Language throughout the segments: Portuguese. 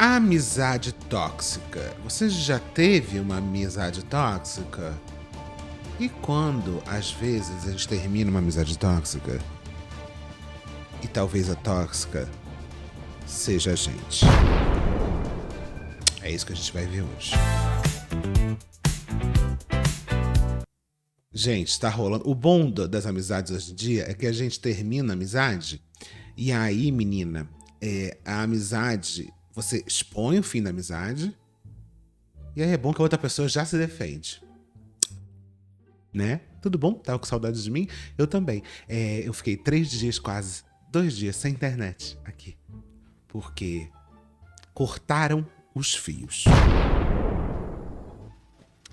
Amizade tóxica. Você já teve uma amizade tóxica? E quando, às vezes, a gente termina uma amizade tóxica? E talvez a tóxica seja a gente. É isso que a gente vai ver hoje. Gente, tá rolando. O bom das amizades hoje em dia é que a gente termina a amizade e aí, menina, a amizade, você expõe o fim da amizade e aí é bom que a outra pessoa já se defende. Né? Tudo bom? Tava com saudade de mim? Eu também. Eu fiquei 3 dias, quase 2 dias sem internet aqui. Porque cortaram os fios.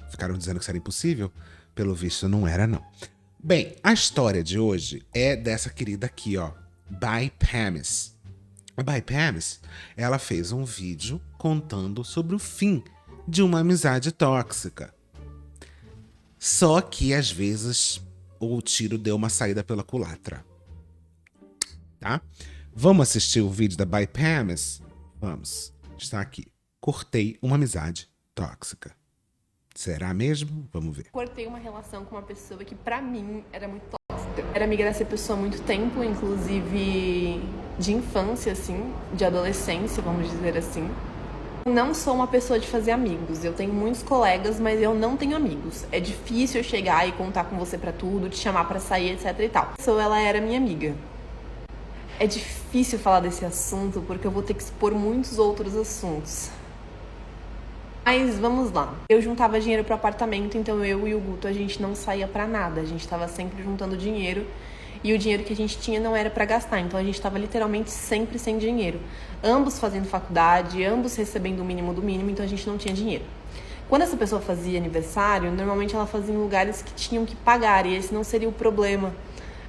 Ficaram dizendo que isso era impossível? Pelo visto, não era, não. Bem, a história de hoje é dessa querida aqui, ó. By Pamis. A By Pamis, ela fez um vídeo contando sobre o fim de uma amizade tóxica. Só que, às vezes, o tiro deu uma saída pela culatra. Tá? Vamos assistir o vídeo da By Pamis? Vamos. Está aqui. Cortei uma amizade tóxica. Será mesmo? Vamos ver. Cortei uma relação com uma pessoa que, pra mim, era muito tóxica. Era amiga dessa pessoa há muito tempo, inclusive de infância, assim, de adolescência, vamos dizer assim. Não sou uma pessoa de fazer amigos. Eu tenho muitos colegas, mas eu não tenho amigos. É difícil eu chegar e contar com você pra tudo, te chamar pra sair, etc e tal. Ela era minha amiga. É difícil falar desse assunto porque eu vou ter que expor muitos outros assuntos. Mas vamos lá. Eu juntava dinheiro pro apartamento, então eu e o Guto, a gente não saía pra nada. A gente tava sempre juntando dinheiro e o dinheiro que a gente tinha não era pra gastar. Então a gente tava literalmente sempre sem dinheiro. Ambos fazendo faculdade, ambos recebendo o mínimo do mínimo, então a gente não tinha dinheiro. Quando essa pessoa fazia aniversário, normalmente ela fazia em lugares que tinham que pagar e esse não seria o problema.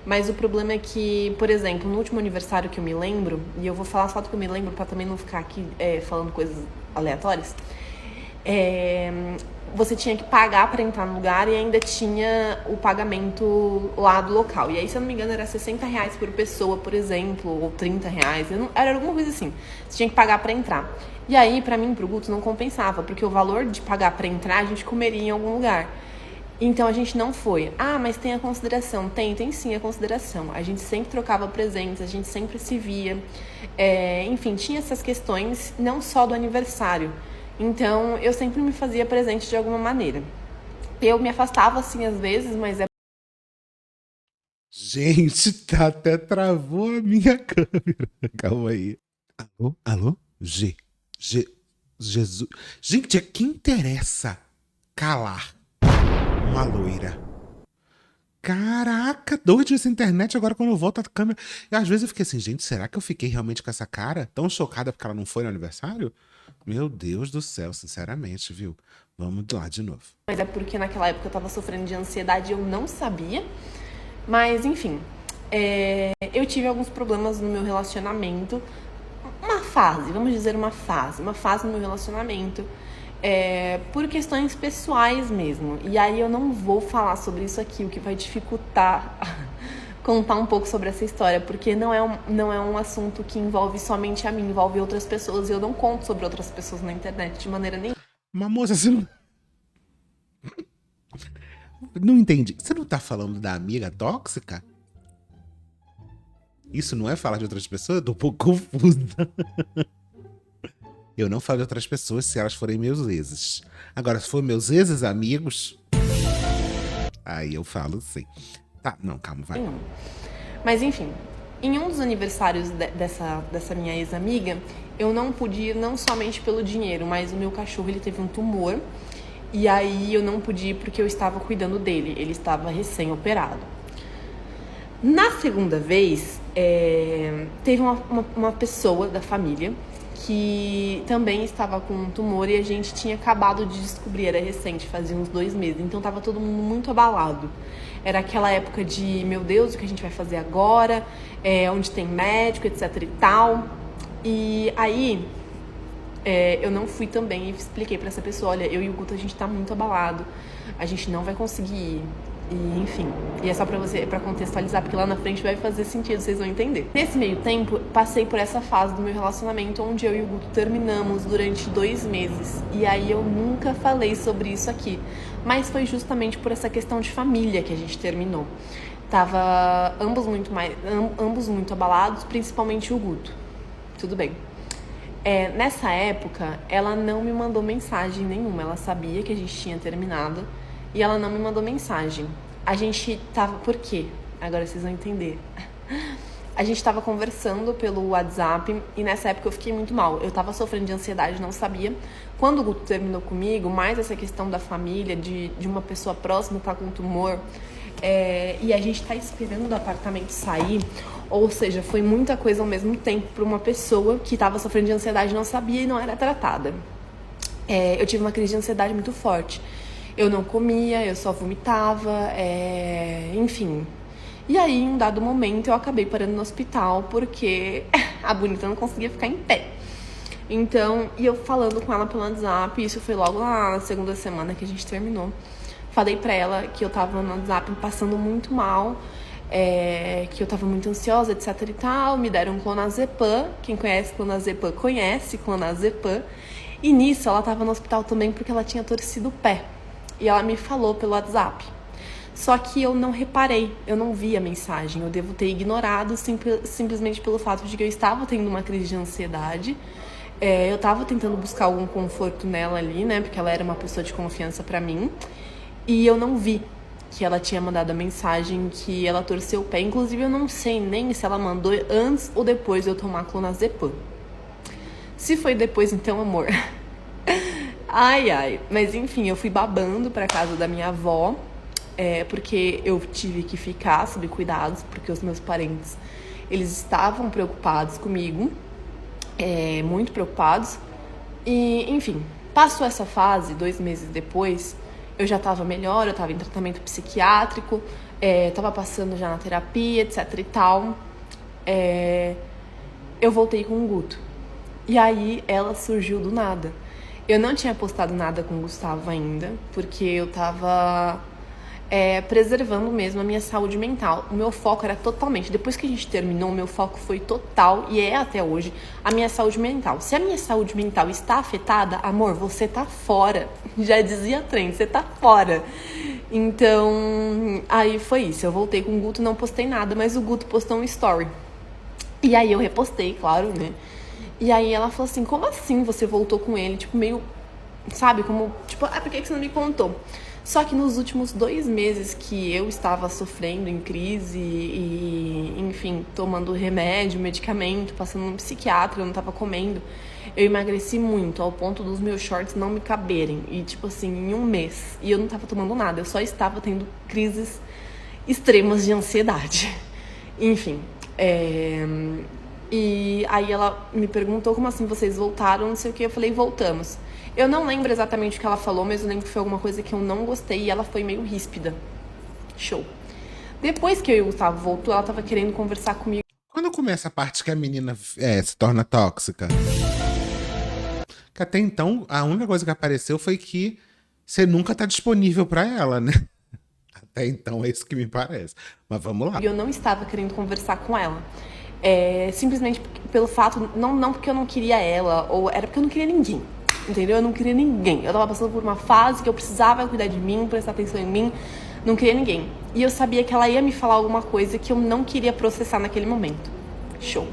Mas o problema é que, por exemplo, no último aniversário que eu me lembro, e eu vou falar só do que eu me lembro pra também não ficar aqui falando coisas aleatórias, você tinha que pagar pra entrar no lugar e ainda tinha o pagamento lá do local. E aí, se eu não me engano, era R$60 por pessoa, por exemplo, ou R$30. Era alguma coisa assim. Você tinha que pagar pra entrar. E aí, pra mim, pro Guto, não compensava, porque o valor de pagar pra entrar, a gente comeria em algum lugar. Então a gente não foi. Ah, mas tem a consideração. Tem sim a consideração. A gente sempre trocava presentes, a gente sempre se via. Enfim, tinha essas questões, não só do aniversário. Então eu sempre me fazia presente de alguma maneira. Eu me afastava assim às vezes, mas Gente, até travou a minha câmera. Calma aí. Alô? Alô? Jesus. Gente, é que interessa calar uma loira. Caraca, 2 dias sem internet, agora quando eu volto a câmera... E às vezes eu fiquei assim, gente, será que eu fiquei realmente com essa cara? Tão chocada porque ela não foi no aniversário? Meu Deus do céu, sinceramente, viu? Vamos lá de novo. é porque naquela época eu tava sofrendo de ansiedade e eu não sabia. Mas, enfim, eu tive alguns problemas no meu relacionamento. Uma fase, vamos dizer uma fase no meu relacionamento. Por questões pessoais mesmo. E aí eu não vou falar sobre isso aqui, o que vai dificultar contar um pouco sobre essa história, porque não é um assunto que envolve somente a mim, envolve outras pessoas, e eu não conto sobre outras pessoas na internet de maneira nenhuma. Mas moça, você não... Não entendi. Você não tá falando da amiga tóxica? Isso não é falar de outras pessoas? Eu tô um pouco confusa. Eu não falo de outras pessoas se elas forem meus exes. Agora, se for meus exes amigos, aí eu falo sim. Tá, não, calma, vai. Mas enfim, em um dos aniversários dessa minha ex-amiga, eu não pude ir não somente pelo dinheiro, mas o meu cachorro ele teve um tumor. E aí eu não pude ir porque eu estava cuidando dele, ele estava recém-operado. Na segunda vez, teve uma pessoa da família que também estava com um tumor e a gente tinha acabado de descobrir, era recente, fazia uns 2 meses, então estava todo mundo muito abalado. Era aquela época de, meu Deus, o que a gente vai fazer agora, onde tem médico, etc e tal. E aí, eu não fui também e expliquei pra essa pessoa, olha, eu e o Guto, a gente tá muito abalado, a gente não vai conseguir ir. E, enfim, e é só pra contextualizar, porque lá na frente vai fazer sentido, vocês vão entender. Nesse meio tempo, passei por essa fase do meu relacionamento onde eu e o Guto terminamos durante 2 meses. E aí eu nunca falei sobre isso aqui. Mas foi justamente por essa questão de família que a gente terminou. Tava ambos muito abalados, principalmente o Guto. Tudo bem. Nessa época, ela não me mandou mensagem nenhuma. Ela sabia que a gente tinha terminado e ela não me mandou mensagem. A gente tava... Por quê? Agora vocês vão entender. A gente tava conversando pelo WhatsApp e nessa época eu fiquei muito mal. Eu tava sofrendo de ansiedade, não sabia. Quando o Guto terminou comigo, mais essa questão da família, de uma pessoa próxima tá com tumor, e a gente tá esperando do apartamento sair, ou seja, foi muita coisa ao mesmo tempo para uma pessoa que tava sofrendo de ansiedade, não sabia e não era tratada. Eu tive uma crise de ansiedade muito forte. Eu não comia, eu só vomitava, enfim. E aí, em um dado momento, eu acabei parando no hospital porque a bonita não conseguia ficar em pé. Então, e eu falando com ela pelo WhatsApp, isso foi logo lá na segunda semana que a gente terminou. Falei pra ela que eu tava no WhatsApp passando muito mal, que eu tava muito ansiosa, etc e tal. Me deram clonazepam. Quem conhece clonazepam, conhece clonazepam. E nisso, ela tava no hospital também porque ela tinha torcido o pé. E ela me falou pelo WhatsApp. Só que eu não reparei, eu não vi a mensagem. Eu devo ter ignorado simplesmente pelo fato de que eu estava tendo uma crise de ansiedade. Eu estava tentando buscar algum conforto nela ali, né? Porque ela era uma pessoa de confiança pra mim. E eu não vi que ela tinha mandado a mensagem que ela torceu o pé. Inclusive, eu não sei nem se ela mandou antes ou depois de eu tomar clonazepam. Se foi depois, então, amor... Ai. Mas enfim, eu fui babando pra casa da minha avó, porque eu tive que ficar sob cuidados, porque os meus parentes, eles estavam preocupados comigo, muito preocupados. E, enfim, passou essa fase, 2 meses depois, eu já tava melhor, eu tava em tratamento psiquiátrico, tava passando já na terapia, etc e tal. Eu voltei com o Guto. E aí, ela surgiu do nada. Eu não tinha postado nada com o Gustavo ainda, porque eu tava preservando mesmo a minha saúde mental. O meu foco era totalmente... Depois que a gente terminou, o meu foco foi total, e é até hoje, a minha saúde mental. Se a minha saúde mental está afetada, amor, você tá fora. Já dizia trem, você tá fora. Então, aí foi isso. Eu voltei com o Guto, não postei nada, mas o Guto postou um story. E aí eu repostei, claro, né? E aí ela falou assim, como assim você voltou com ele? Tipo, meio, sabe, como, tipo, por que você não me contou? Só que nos últimos 2 meses que eu estava sofrendo em crise e, enfim, tomando remédio, medicamento, passando no psiquiatra, eu não tava comendo, eu emagreci muito, ao ponto dos meus shorts não me caberem. E, tipo assim, em 1 mês. E eu não tava tomando nada, eu só estava tendo crises extremas de ansiedade. Enfim, E aí ela me perguntou, como assim vocês voltaram, não sei o que. Eu falei, voltamos. Eu não lembro exatamente o que ela falou, mas eu lembro que foi alguma coisa que eu não gostei e ela foi meio ríspida. Show. Depois que eu e o Gustavo voltou, ela tava querendo conversar comigo. Quando começa a parte que a menina se torna tóxica? Que até então, a única coisa que apareceu foi que você nunca tá disponível pra ela, né? Até então é isso que me parece. Mas vamos lá. E eu não estava querendo conversar com ela. Simplesmente pelo fato, não porque eu não queria ela, ou era porque eu não queria ninguém, entendeu? Eu não queria ninguém. Eu tava passando por uma fase que eu precisava cuidar de mim, prestar atenção em mim, não queria ninguém. E eu sabia que ela ia me falar alguma coisa que eu não queria processar naquele momento. Show.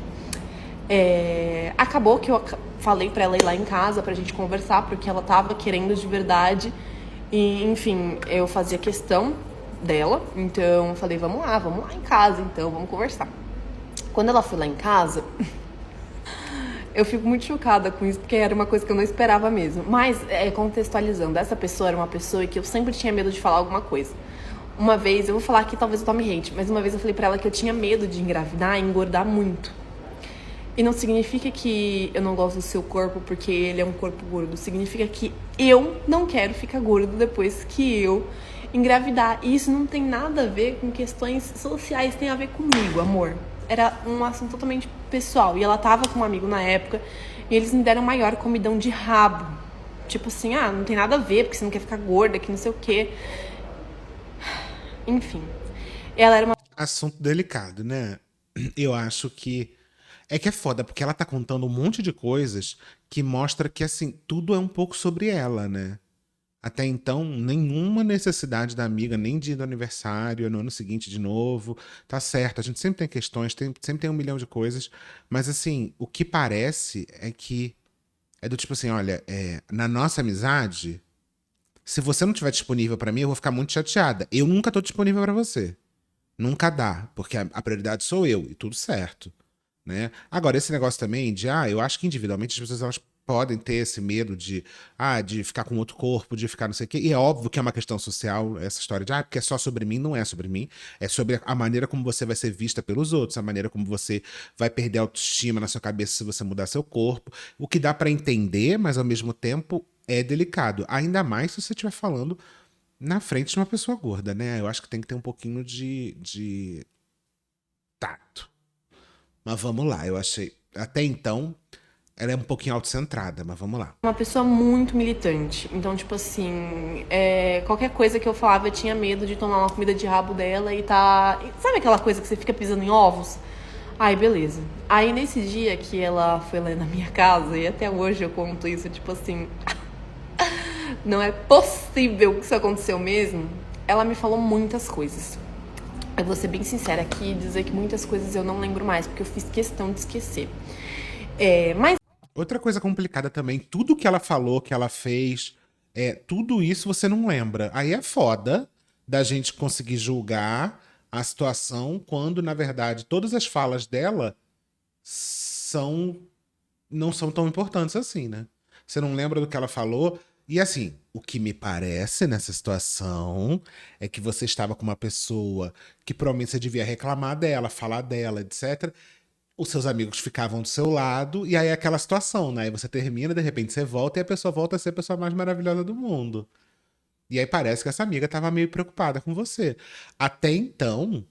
Acabou que eu falei pra ela ir lá em casa pra gente conversar, porque ela tava querendo de verdade. E, enfim, eu fazia questão dela, então eu falei, vamos lá em casa, então, vamos conversar. Quando ela foi lá em casa, eu fico muito chocada com isso, porque era uma coisa que eu não esperava mesmo. Mas, contextualizando, essa pessoa era uma pessoa que eu sempre tinha medo de falar alguma coisa. Uma vez, eu vou falar aqui, talvez eu tome hate, mas uma vez eu falei pra ela que eu tinha medo de engravidar e engordar muito. E não significa que eu não gosto do seu corpo porque ele é um corpo gordo. Significa que eu não quero ficar gordo depois que eu engravidar. E isso não tem nada a ver com questões sociais, tem a ver comigo, amor. Era um assunto totalmente pessoal. E ela tava com um amigo na época e eles me deram maior comidão de rabo. Tipo assim, não tem nada a ver porque você não quer ficar gorda, que não sei o quê. Enfim, ela era uma Assunto delicado, né? Eu acho que é foda, porque ela tá contando um monte de coisas que mostra que, assim, tudo é um pouco sobre ela, né? Até então, nenhuma necessidade da amiga, nem de ir no aniversário, no ano seguinte de novo. Tá certo, a gente sempre tem questões, sempre tem um milhão de coisas. Mas, assim, o que parece é que é do tipo assim: olha, na nossa amizade, se você não estiver disponível pra mim, eu vou ficar muito chateada. Eu nunca tô disponível pra você. Nunca dá, porque a prioridade sou eu, e tudo certo, né? Agora, esse negócio também de, eu acho que individualmente as pessoas elas podem ter esse medo de ficar com outro corpo, de ficar não sei o quê. E é óbvio que é uma questão social, essa história de, porque é só sobre mim, não é sobre mim. É sobre a maneira como você vai ser vista pelos outros, a maneira como você vai perder a autoestima na sua cabeça se você mudar seu corpo. O que dá pra entender, mas ao mesmo tempo é delicado. Ainda mais se você estiver falando na frente de uma pessoa gorda, né? Eu acho que tem que ter um pouquinho de tato. Mas vamos lá, eu achei. Até então, ela é um pouquinho autocentrada, mas vamos lá. uma pessoa muito militante. Então, tipo assim, qualquer coisa que eu falava, eu tinha medo de tomar uma comida de rabo dela e tá. Sabe aquela coisa que você fica pisando em ovos? Aí, beleza. Aí, nesse dia que ela foi lá na minha casa, e até hoje eu conto isso, tipo assim, não é possível que isso aconteceu mesmo. Ela me falou muitas coisas. Eu vou ser bem sincera aqui e dizer que muitas coisas eu não lembro mais, porque eu fiz questão de esquecer. Mas Outra coisa complicada também, tudo que ela falou, que ela fez, tudo isso você não lembra. Aí é foda da gente conseguir julgar a situação quando, na verdade, todas as falas dela são não são tão importantes assim, né? Você não lembra do que ela falou. E assim, o que me parece nessa situação é que você estava com uma pessoa que provavelmente você devia reclamar dela, falar dela, etc. Os seus amigos ficavam do seu lado, e aí é aquela situação, né? Aí você termina, de repente você volta e a pessoa volta a ser a pessoa mais maravilhosa do mundo. E aí parece que essa amiga estava meio preocupada com você. Até então,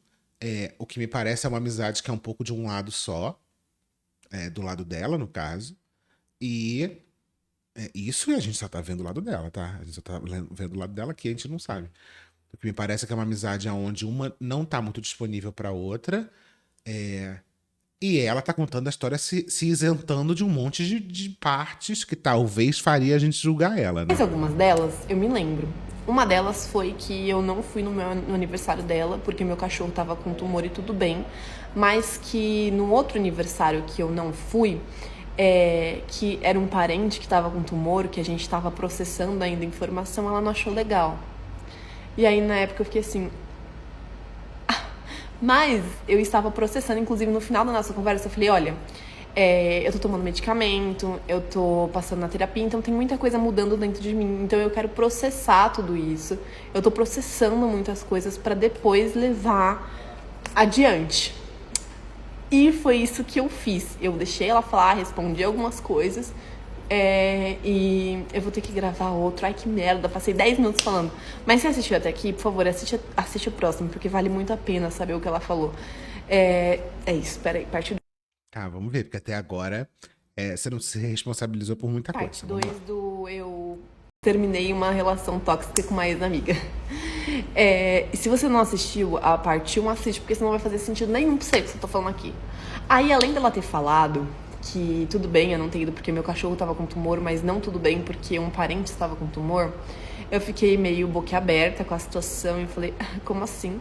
o que me parece é uma amizade que é um pouco de um lado só, do lado dela, no caso. E isso a gente só tá vendo o lado dela, tá? A gente só tá vendo o lado dela que a gente não sabe. O que me parece é que é uma amizade onde uma não tá muito disponível pra outra. E ela tá contando a história se isentando de um monte de partes que talvez faria a gente julgar ela, né? algumas delas eu me lembro. Uma delas foi que eu não fui no aniversário dela, porque meu cachorro tava com tumor e tudo bem. Mas que no outro aniversário que eu não fui, que era um parente que tava com tumor, que a gente tava processando ainda a informação, ela não achou legal. E aí na época eu fiquei assim. Mas eu estava processando, inclusive no final da nossa conversa, eu falei, olha, eu tô tomando medicamento, eu tô passando na terapia, então tem muita coisa mudando dentro de mim. Então eu quero processar tudo isso. Eu tô processando muitas coisas para depois levar adiante. E foi isso que eu fiz. Eu deixei ela falar, respondi algumas coisas. E eu vou ter que gravar outro. Ai, que merda, passei 10 minutos falando. Mas se assistiu até aqui, por favor, assiste o próximo, porque vale muito a pena saber o que ela falou. É isso, peraí, parte 2. Tá, vamos ver, porque até agora você não se responsabilizou por muita Parte coisa. 2 Vamos lá. do eu terminei uma relação tóxica com uma ex-amiga. E se você não assistiu a parte 1, assiste, porque senão não vai fazer sentido nenhum pra você que eu tô falando aqui. Aí, além dela ter falado que tudo bem eu não ter ido porque meu cachorro tava com tumor, mas não tudo bem porque um parente estava com tumor, eu fiquei meio boquiaberta com a situação e falei, como assim?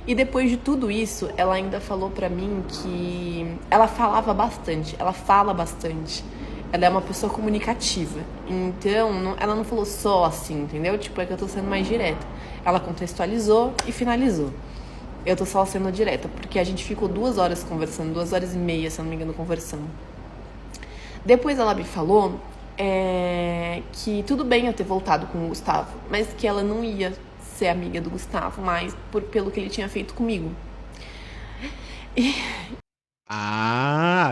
E depois de tudo isso, ela ainda falou pra mim que ela falava bastante, ela fala bastante. Ela é uma pessoa comunicativa. Então, ela não falou só assim, entendeu? Tipo, é que eu tô sendo mais direta. Ela contextualizou e finalizou. Eu tô só sendo direta, porque a gente ficou 2 horas conversando, 2 horas e meia, se eu não me engano, conversando. Depois ela me falou que tudo bem eu ter voltado com o Gustavo, mas que ela não ia ser amiga do Gustavo mais pelo que ele tinha feito comigo.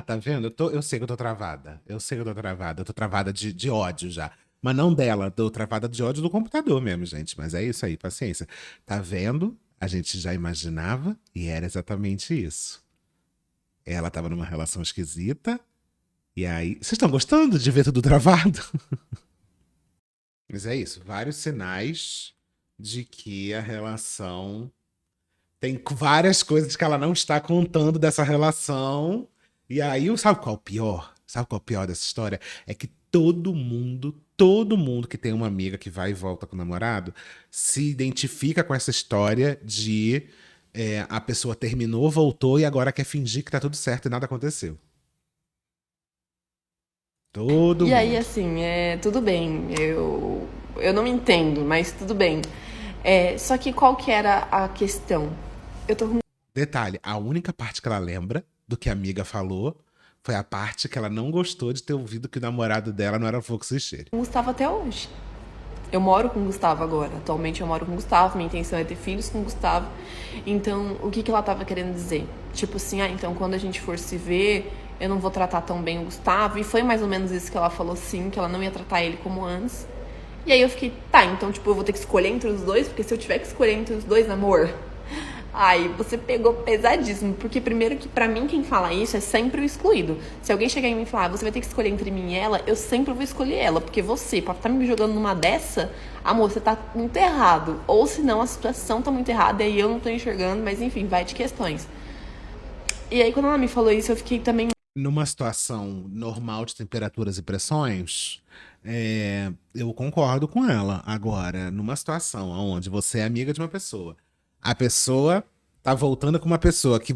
Tá vendo? Eu sei que eu tô travada. Eu sei que eu tô travada. Eu tô travada de ódio já. Mas não dela, tô travada de ódio do computador mesmo, gente. Mas é isso aí, paciência. Tá vendo? A gente já imaginava e era exatamente isso. Ela tava numa relação esquisita. E aí. Vocês estão gostando de ver tudo travado? Mas é isso. Vários sinais de que a relação Tem várias coisas que ela não está contando dessa relação. E aí, sabe qual é o pior? Sabe qual é o pior dessa história? É que todo mundo que tem uma amiga que vai e volta com o namorado, se identifica com essa história de a pessoa terminou, voltou e agora quer fingir que tá tudo certo e nada aconteceu. Todo E aí, mundo. assim, tudo bem, eu não me entendo, mas tudo bem. Só que qual que era a questão? Eu tô com Detalhe, a única parte que ela lembra do que a amiga falou foi a parte que ela não gostou de ter ouvido que o namorado dela não era fluxo e cheiro. o Gustavo até hoje. Eu moro com o Gustavo agora. Atualmente eu moro com o Gustavo, minha intenção é ter filhos com o Gustavo. Então, o que que ela tava querendo dizer? Tipo assim, então quando a gente for se ver, eu não vou tratar tão bem o Gustavo. E foi mais ou menos isso que ela falou, sim, que ela não ia tratar ele como antes. E aí eu fiquei, tá, então tipo, eu vou ter que escolher entre os dois, porque se eu tiver que escolher entre os dois, amor, ai, você pegou pesadíssimo, porque primeiro que pra mim quem fala isso é sempre o excluído. Se alguém chegar em mim e falar, você vai ter que escolher entre mim e ela, eu sempre vou escolher ela, porque você, pra estar me jogando numa dessa, amor, você tá muito errado. Ou se não, a situação tá muito errada e aí eu não tô enxergando, mas enfim, vai de questões. E aí quando ela me falou isso, eu fiquei também Numa situação normal de temperaturas e pressões, eu concordo com ela. Agora, numa situação onde você é amiga de uma pessoa, a pessoa tá voltando com uma pessoa que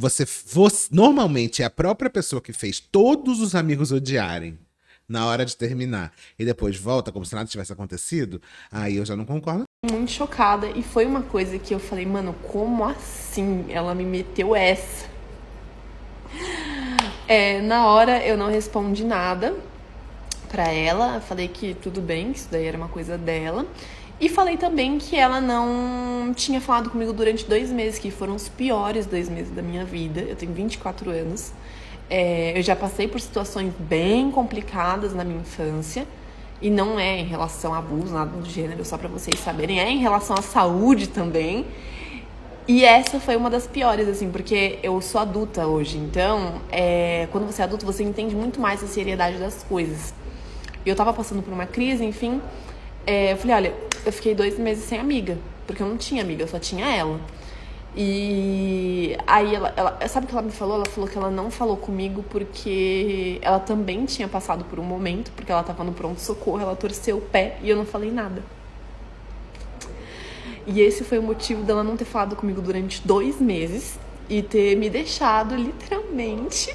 normalmente é a própria pessoa que fez todos os amigos odiarem na hora de terminar e depois volta como se nada tivesse acontecido, aí eu já não concordo. muito chocada e foi uma coisa que eu falei, mano, como assim? Ela me meteu essa. Na hora eu não respondi nada pra ela, falei que tudo bem, que isso daí era uma coisa dela. E falei também que ela não tinha falado comigo durante 2 meses, que foram os piores 2 meses da minha vida. Eu tenho 24 anos. Eu já passei por situações bem complicadas na minha infância. E não é em relação a abuso, nada do gênero, só pra vocês saberem. É em relação à saúde também. E essa foi uma das piores, assim, porque eu sou adulta hoje. Então, quando você é adulto, você entende muito mais a seriedade das coisas. Eu tava passando por uma crise, enfim. Eu falei, olha, eu fiquei 2 meses sem amiga. Porque eu não tinha amiga, eu só tinha ela. E aí, sabe o que ela me falou? Ela falou que ela não falou comigo porque ela também tinha passado por um momento. Porque ela tava no pronto-socorro, ela torceu o pé e eu não falei nada. E esse foi o motivo dela não ter falado comigo durante 2 meses e ter me deixado, literalmente,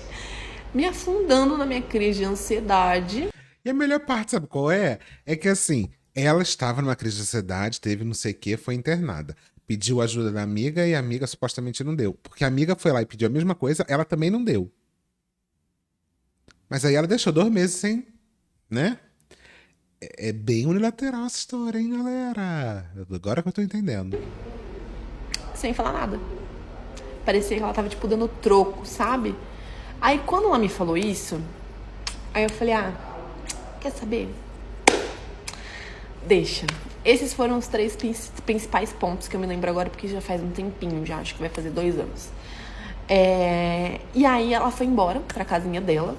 me afundando na minha crise de ansiedade. E a melhor parte, sabe qual é? É que assim, ela estava numa crise de ansiedade, teve não sei o que, foi internada. Pediu ajuda da amiga e a amiga supostamente não deu. Porque a amiga foi lá e pediu a mesma coisa, ela também não deu. Mas aí ela deixou 2 meses sem, né? É bem unilateral essa história, hein, galera? Agora que eu tô entendendo. Sem falar nada. Parecia que ela tava, tipo, dando troco, sabe? Aí, quando ela me falou isso, aí eu falei, quer saber? Deixa. Esses foram os 3 principais pontos que eu me lembro agora, porque já faz um tempinho, já acho que vai fazer 2 anos. E aí ela foi embora pra casinha dela.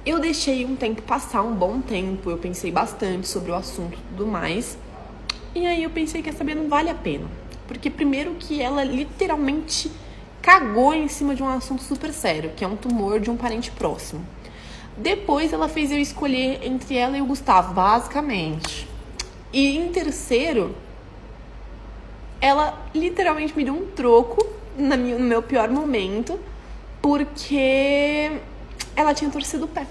Eu deixei um tempo passar, um bom tempo. Eu pensei bastante sobre o assunto e tudo mais. E aí eu pensei, quer saber, não vale a pena. Porque primeiro que ela literalmente cagou em cima de um assunto super sério, que é um tumor de um parente próximo. Depois ela fez eu escolher entre ela e o Gustavo, basicamente. E em terceiro, ela literalmente me deu um troco no meu pior momento, porque ela tinha torcido o pé.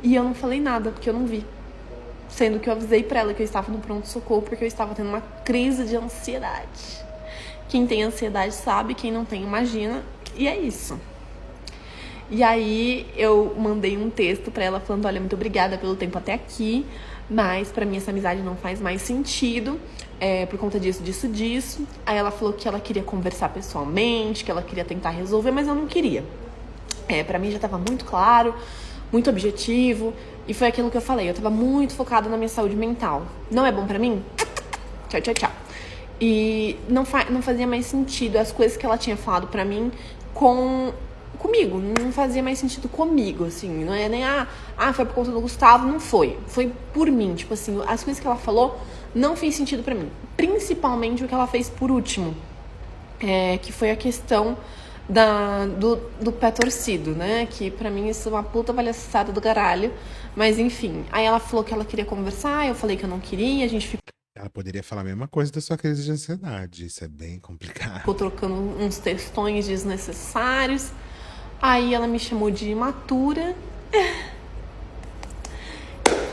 E eu não falei nada, porque eu não vi. Sendo que eu avisei pra ela que eu estava no pronto-socorro porque eu estava tendo uma crise de ansiedade. Quem tem ansiedade sabe, quem não tem imagina. E é isso. E aí eu mandei um texto pra ela falando, olha, muito obrigada pelo tempo até aqui, mas pra mim essa amizade não faz mais sentido, por conta disso. Aí ela falou que ela queria conversar pessoalmente, que ela queria tentar resolver, mas eu não queria. Pra mim já tava muito claro, muito objetivo, e foi aquilo que eu falei, eu tava muito focada na minha saúde mental. Não é bom pra mim? Tchau, tchau, tchau. E não fazia mais sentido as coisas que ela tinha falado pra mim com comigo, não fazia mais sentido comigo, assim, não é nem, foi por conta do Gustavo, não foi por mim, tipo assim, as coisas que ela falou não fez sentido pra mim, principalmente o que ela fez por último, que foi a questão do pé torcido, né, que pra mim isso é uma puta palhaçada do caralho, mas enfim, aí ela falou que ela queria conversar, eu falei que eu não queria, a gente ficou Ela poderia falar a mesma coisa da sua crise de ansiedade. Isso é bem complicado. trocando uns textões desnecessários. Aí ela me chamou de imatura.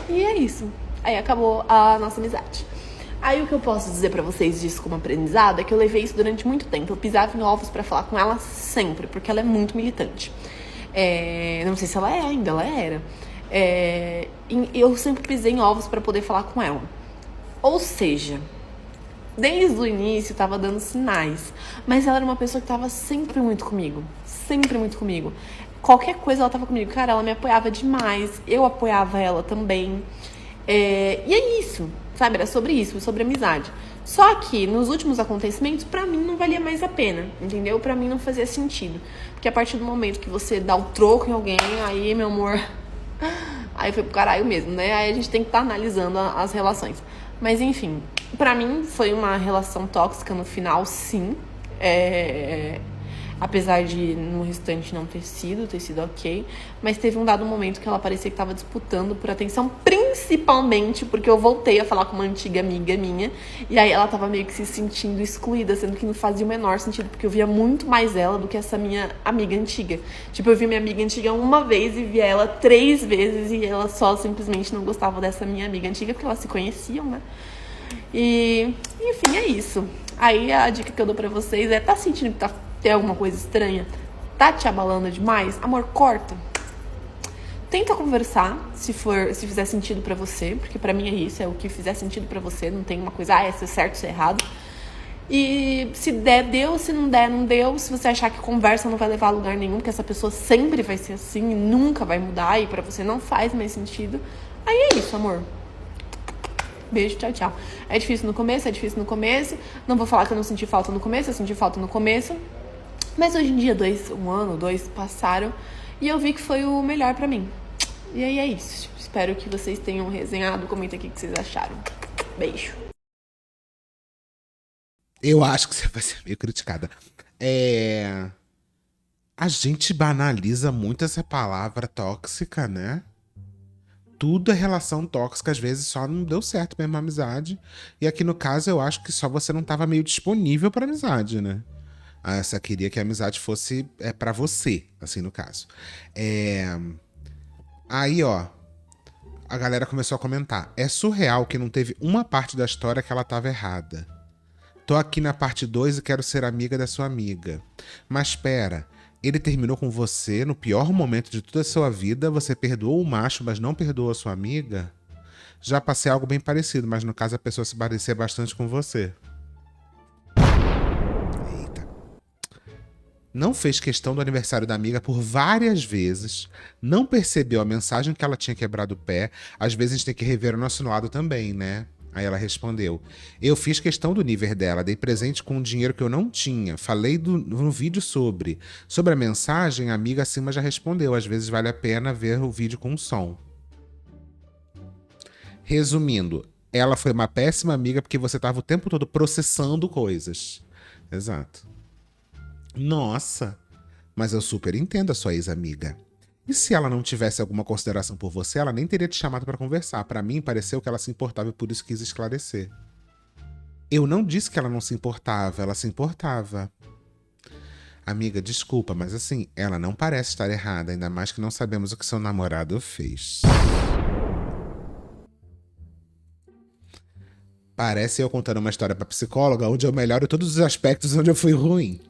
E é isso. Aí acabou a nossa amizade. Aí o que eu posso dizer pra vocês disso como aprendizado é que eu levei isso durante muito tempo. Eu pisava em ovos pra falar com ela sempre, porque ela é muito militante. Não sei se ela é ainda, ela era. Eu sempre pisei em ovos pra poder falar com ela. Ou seja, desde o início tava dando sinais, mas ela era uma pessoa que tava sempre muito comigo, qualquer coisa ela tava comigo, cara, ela me apoiava demais, eu apoiava ela também, e é isso, sabe, era sobre isso, sobre amizade. Só que nos últimos acontecimentos, pra mim não valia mais a pena, entendeu? Pra mim não fazia sentido, porque a partir do momento que você dá o troco em alguém, aí, meu amor, aí foi pro caralho mesmo, né? Aí a gente tem que estar analisando as relações. Mas enfim, pra mim foi uma relação tóxica no final, sim. Apesar de no restante não ter sido ok. Mas teve um dado momento que ela parecia que estava disputando por atenção, principalmente porque eu voltei a falar com uma antiga amiga minha. E aí ela tava meio que se sentindo excluída, sendo que não fazia o menor sentido, porque eu via muito mais ela do que essa minha amiga antiga. Tipo, eu vi minha amiga antiga uma vez e via ela 3 vezes e ela só simplesmente não gostava dessa minha amiga antiga, porque elas se conheciam, né? E, enfim, é isso. Aí a dica que eu dou pra vocês tá sentindo que tem alguma coisa estranha? Tá te abalando demais? Amor, corta. Tenta conversar, se fizer sentido pra você, porque pra mim é isso, é o que fizer sentido pra você, não tem uma coisa, esse é certo, isso é errado. E se der, deu, se não der, não deu. Se você achar que conversa não vai levar a lugar nenhum, porque essa pessoa sempre vai ser assim e nunca vai mudar e pra você não faz mais sentido, aí é isso, amor. Beijo, tchau, tchau. É difícil no começo. Não vou falar que eu não senti falta no começo, eu senti falta no começo. Mas hoje em dia, 1 ano, 2 passaram e eu vi que foi o melhor pra mim. E aí é isso. Espero que vocês tenham resenhado. Comenta aqui o que vocês acharam. Beijo. Eu acho que você vai ser meio criticada. A gente banaliza muito essa palavra tóxica, né? Tudo é relação tóxica, às vezes só não deu certo mesmo a amizade. E aqui no caso eu acho que só você não tava meio disponível pra amizade, né? Só queria que a amizade fosse pra você, assim no caso. Aí, ó, a galera começou a comentar. É surreal que não teve uma parte da história que ela tava errada. Tô aqui na parte 2 e quero ser amiga da sua amiga. Mas pera, ele terminou com você no pior momento de toda a sua vida, você perdoou o macho, mas não perdoou a sua amiga? Já passei algo bem parecido, mas no caso a pessoa se parecia bastante com você. Eita. Não fez questão do aniversário da amiga por várias vezes, não percebeu a mensagem que ela tinha quebrado o pé, às vezes a gente tem que rever o nosso lado também, né? Aí ela respondeu, eu fiz questão do nível dela, dei presente com um dinheiro que eu não tinha, falei no vídeo sobre a mensagem, a amiga acima já respondeu, às vezes vale a pena ver o vídeo com som. Resumindo, ela foi uma péssima amiga porque você estava o tempo todo processando coisas. Exato. Nossa, mas eu super entendo a sua ex-amiga. E se ela não tivesse alguma consideração por você, ela nem teria te chamado pra conversar. Pra mim, pareceu que ela se importava e por isso quis esclarecer. Eu não disse que ela não se importava, ela se importava. Amiga, desculpa, mas assim, ela não parece estar errada, ainda mais que não sabemos o que seu namorado fez. Parece eu contando uma história pra psicóloga onde eu melhoro todos os aspectos onde eu fui ruim.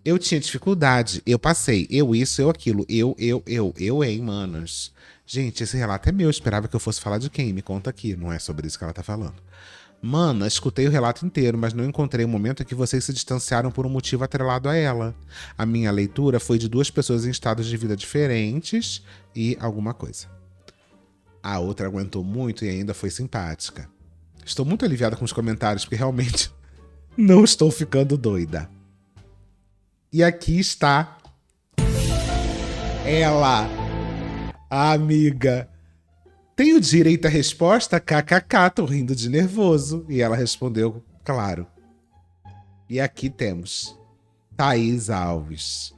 Eu tinha dificuldade, eu passei, eu isso, eu aquilo, hein, manos. Gente, esse relato é meu, eu esperava que eu fosse falar de quem? Me conta aqui, não é sobre isso que ela tá falando. Mana, escutei o relato inteiro, mas não encontrei o momento em que vocês se distanciaram por um motivo atrelado a ela. A minha leitura foi de 2 pessoas em estados de vida diferentes e alguma coisa. A outra aguentou muito e ainda foi simpática. Estou muito aliviada com os comentários, porque realmente não estou ficando doida. E aqui está Ela, a amiga, tem o direito à resposta? KKK, tô rindo de nervoso. E ela respondeu, claro. E aqui temos Thaís Alves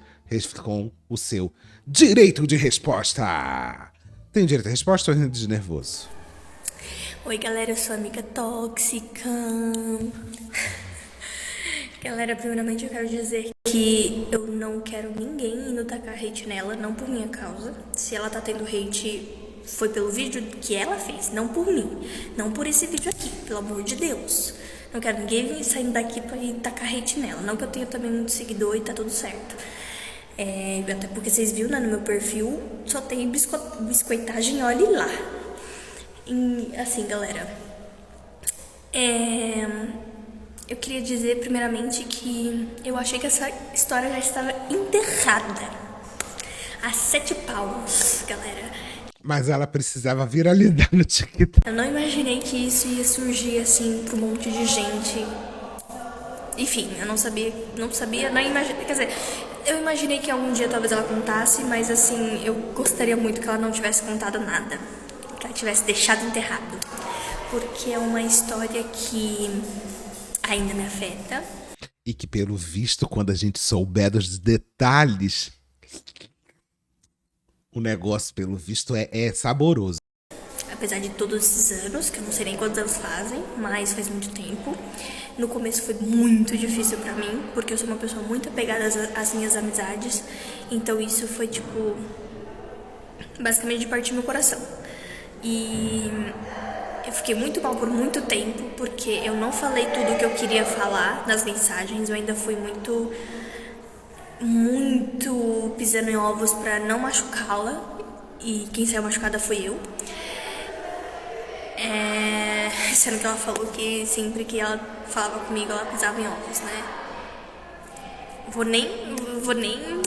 com o seu direito de resposta. Tem direito à resposta ou rindo de nervoso? Oi, galera, eu sou a amiga tóxica. Galera, primeiramente eu quero dizer que eu não quero ninguém indo tacar hate nela, não por minha causa. Se ela tá tendo hate, foi pelo vídeo que ela fez, não por mim. Não por esse vídeo aqui, pelo amor de Deus. Não quero ninguém saindo daqui pra ir tacar hate nela. Não que eu tenha também muito seguidor e tá tudo certo. Até porque vocês viram, né, no meu perfil, só tem biscoitagem, olhe lá. E, assim, galera, eu queria dizer primeiramente que eu achei que essa história já estava enterrada. A 7 palmos, galera. Mas ela precisava viralizar no TikTok. Eu não imaginei que isso ia surgir assim pra um monte de gente. Enfim, eu não sabia, não imaginei, quer dizer, eu imaginei que algum dia talvez ela contasse, mas assim, eu gostaria muito que ela não tivesse contado nada, que ela tivesse deixado enterrado, porque é uma história que ainda me afeta. E que, pelo visto, quando a gente souber dos detalhes, o negócio, pelo visto, é saboroso. Apesar de todos esses anos, que eu não sei nem quantos anos fazem, mas faz muito tempo. No começo foi muito difícil pra mim, porque eu sou uma pessoa muito apegada às minhas amizades. Então isso foi, tipo, basicamente de partir meu coração. E eu fiquei muito mal por muito tempo, porque eu não falei tudo o que eu queria falar nas mensagens. Eu ainda fui muito pisando em ovos pra não machucá-la. E quem saiu machucada foi eu. Sendo que ela falou que sempre que ela falava comigo, ela pisava em ovos, né? Vou nem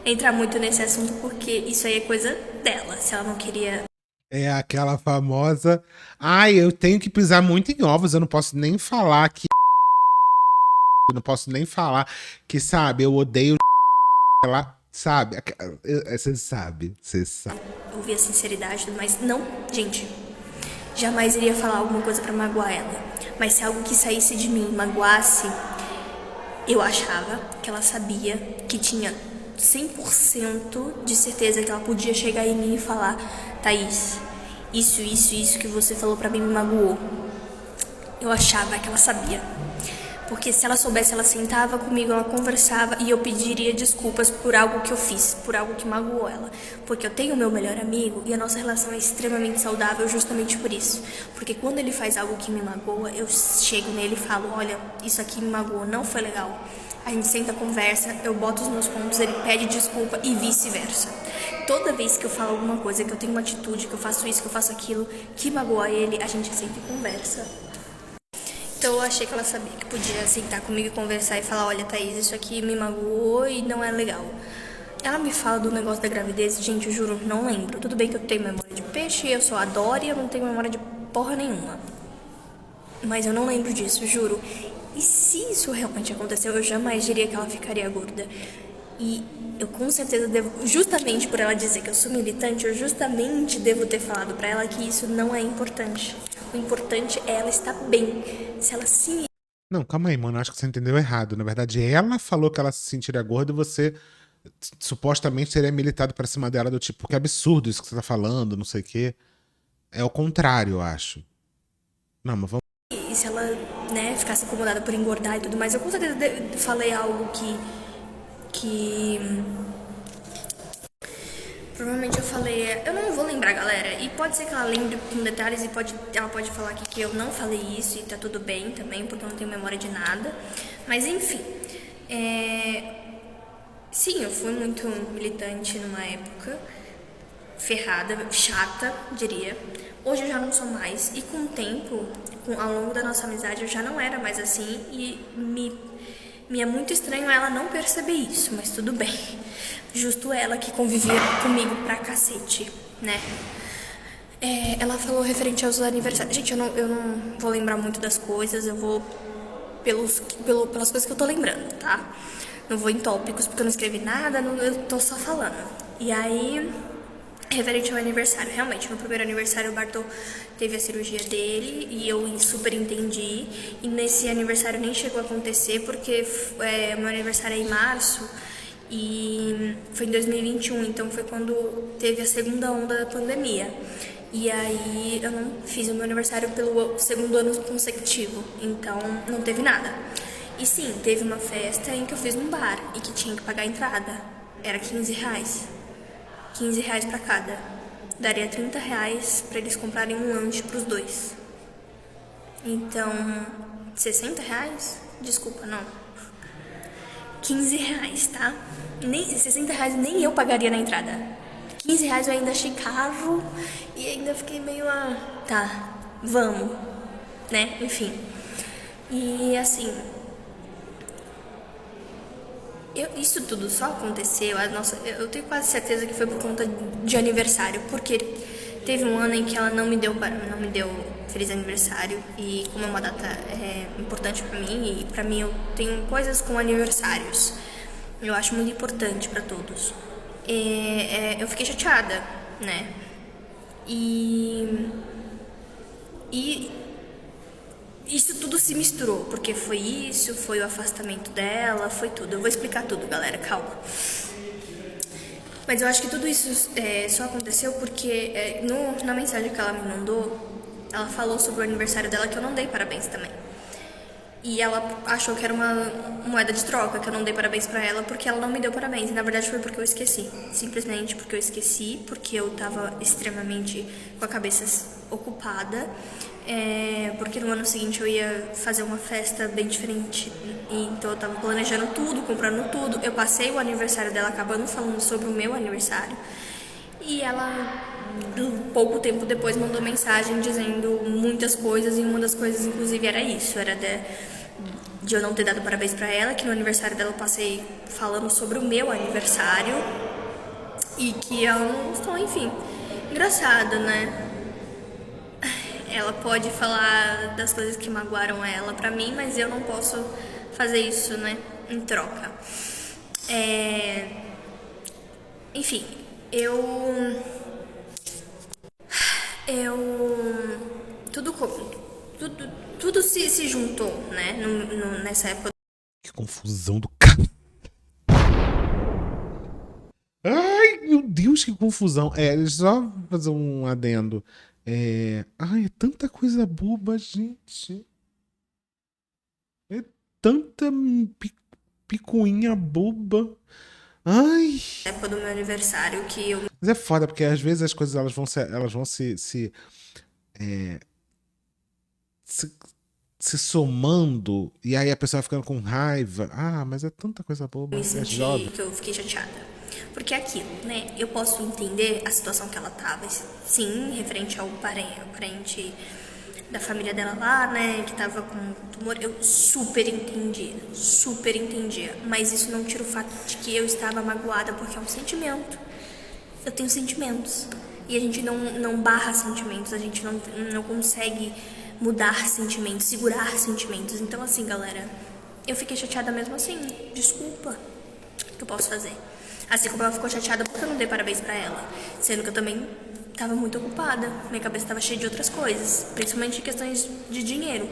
entrar muito nesse assunto, porque isso aí é coisa dela, se ela não queria. É aquela famosa... Ai, eu tenho que pisar muito em ovos, eu não posso nem falar que... Eu não posso nem falar que, sabe, eu odeio ela, sabe? Você sabe. Ouvir a sinceridade, mas não, gente... Jamais iria falar alguma coisa pra magoar ela. Mas se algo que saísse de mim magoasse, eu achava que ela sabia que tinha 100% de certeza que ela podia chegar em mim e falar: Thaís, isso que você falou pra mim me magoou. Eu achava que ela sabia. Porque se ela soubesse, ela sentava comigo, ela conversava e eu pediria desculpas por algo que eu fiz, por algo que magoou ela. Porque eu tenho o meu melhor amigo e a nossa relação é extremamente saudável justamente por isso. Porque quando ele faz algo que me magoa, eu chego nele e falo: olha, isso aqui me magoou, não foi legal. A gente senta, conversa, eu boto os meus pontos, ele pede desculpa e vice-versa. Toda vez que eu falo alguma coisa, que eu tenho uma atitude, que eu faço isso, que eu faço aquilo, que magoa ele, a gente senta e conversa. Então eu achei que ela sabia que podia sentar comigo e conversar e falar: olha, Thaís, isso aqui me magoou e não é legal. Ela me fala do negócio da gravidez, gente, eu juro, não lembro. Tudo bem que eu tenho memória de peixe, eu sou a Dória, eu não tenho memória de porra nenhuma. Mas eu não lembro disso, juro. E se isso realmente aconteceu, eu jamais diria que ela ficaria gorda. E eu com certeza devo, justamente por ela dizer que eu sou militante, eu justamente devo ter falado pra ela que isso não é importante. O importante é ela estar bem. Se ela se... Não, calma aí, mano. Acho que você entendeu errado. Na verdade, ela falou que ela se sentiria gorda e você supostamente teria militado pra cima dela do tipo, que absurdo isso que você tá falando, não sei o quê. É o contrário, eu acho. Não, mas vamos... E se ela, né, ficasse incomodada por engordar e tudo mais, eu com certeza falei algo que... Provavelmente eu falei, eu não vou lembrar, galera, e pode ser que ela lembre com detalhes e ela pode falar aqui que eu não falei isso e tá tudo bem também, porque eu não tenho memória de nada, mas enfim, sim, eu fui muito militante numa época, ferrada, chata, diria. Hoje eu já não sou mais, e com o tempo, ao longo da nossa amizade, eu já não era mais assim, e me é muito estranho ela não perceber isso, mas tudo bem. Justo ela que convivia comigo pra cacete, né? Ela falou referente aos aniversários. Gente, eu não vou lembrar muito das coisas, eu vou pelas coisas que eu tô lembrando, tá? Não vou em tópicos, porque eu não escrevi nada, eu tô só falando. E aí, referente ao aniversário, realmente, no primeiro aniversário o Bartô teve a cirurgia dele e eu super entendi. E nesse aniversário nem chegou a acontecer porque meu aniversário é em março e foi em 2021, então foi quando teve a segunda onda da pandemia. E aí eu não fiz o meu aniversário pelo segundo ano consecutivo, então não teve nada. E sim, teve uma festa em que eu fiz num bar e que tinha que pagar a entrada. Era R$ 15. R$ 15 pra cada. Daria R$ 30 pra eles comprarem um lanche pros dois. Então, R$ 60? Desculpa, não. R$ 15, tá? Nem, R$ 60 nem eu pagaria na entrada. R$ 15 eu ainda achei caro e ainda fiquei meio tá, vamos, né? Enfim. E assim, isso tudo só aconteceu, eu tenho quase certeza que foi por conta de aniversário, porque teve um ano em que ela não me deu feliz aniversário, e como é uma data importante pra mim, e pra mim eu tenho coisas com aniversários, eu acho muito importante pra todos. Eu fiquei chateada, né? E isso tudo se misturou, porque foi isso, foi o afastamento dela, foi tudo. Eu vou explicar tudo, galera, calma. Mas eu acho que tudo isso só aconteceu porque na mensagem que ela me mandou, ela falou sobre o aniversário dela que eu não dei parabéns também. E ela achou que era uma moeda de troca, que eu não dei parabéns pra ela porque ela não me deu parabéns. E na verdade foi porque eu esqueci. Simplesmente porque eu esqueci, porque eu tava extremamente com a cabeça ocupada. Porque no ano seguinte eu ia fazer uma festa bem diferente. Então eu tava planejando tudo, comprando tudo. Eu passei o aniversário dela acabando falando sobre o meu aniversário. E ela, pouco tempo depois, mandou mensagem dizendo muitas coisas. E uma das coisas, inclusive, era isso. Era de eu não ter dado parabéns pra ela, que no aniversário dela eu passei falando sobre o meu aniversário. E que ela não gostou, enfim. Engraçado, né? Ela pode falar das coisas que magoaram ela pra mim, mas eu não posso fazer isso, né? Em troca. Enfim, eu tudo se juntou, né? Nessa época. Que confusão do cara. Ai, meu Deus, que confusão. Só fazer um adendo. Ai, é tanta coisa boba, gente. É tanta picuinha boba. Ai. Época do meu aniversário que eu. Mas é foda, porque às vezes as coisas elas vão se somando e aí a pessoa vai ficando com raiva. Ah, mas é tanta coisa boba. Me Você é senti jovem. que eu fiquei chateada. Porque é aquilo, né? Eu posso entender a situação que ela tava, sim, referente ao parente da família dela lá, né? Que tava com tumor. Eu super entendia. Mas isso não tira o fato de que eu estava magoada, porque é um sentimento. Eu tenho sentimentos. E a gente não barra sentimentos, a gente não consegue mudar sentimentos, segurar sentimentos. Então, assim, galera, eu fiquei chateada mesmo assim. Desculpa. O que eu posso fazer? Assim como ela ficou chateada porque eu não dei parabéns pra ela. Sendo que eu também tava muito ocupada. Minha cabeça tava cheia de outras coisas. Principalmente questões de dinheiro.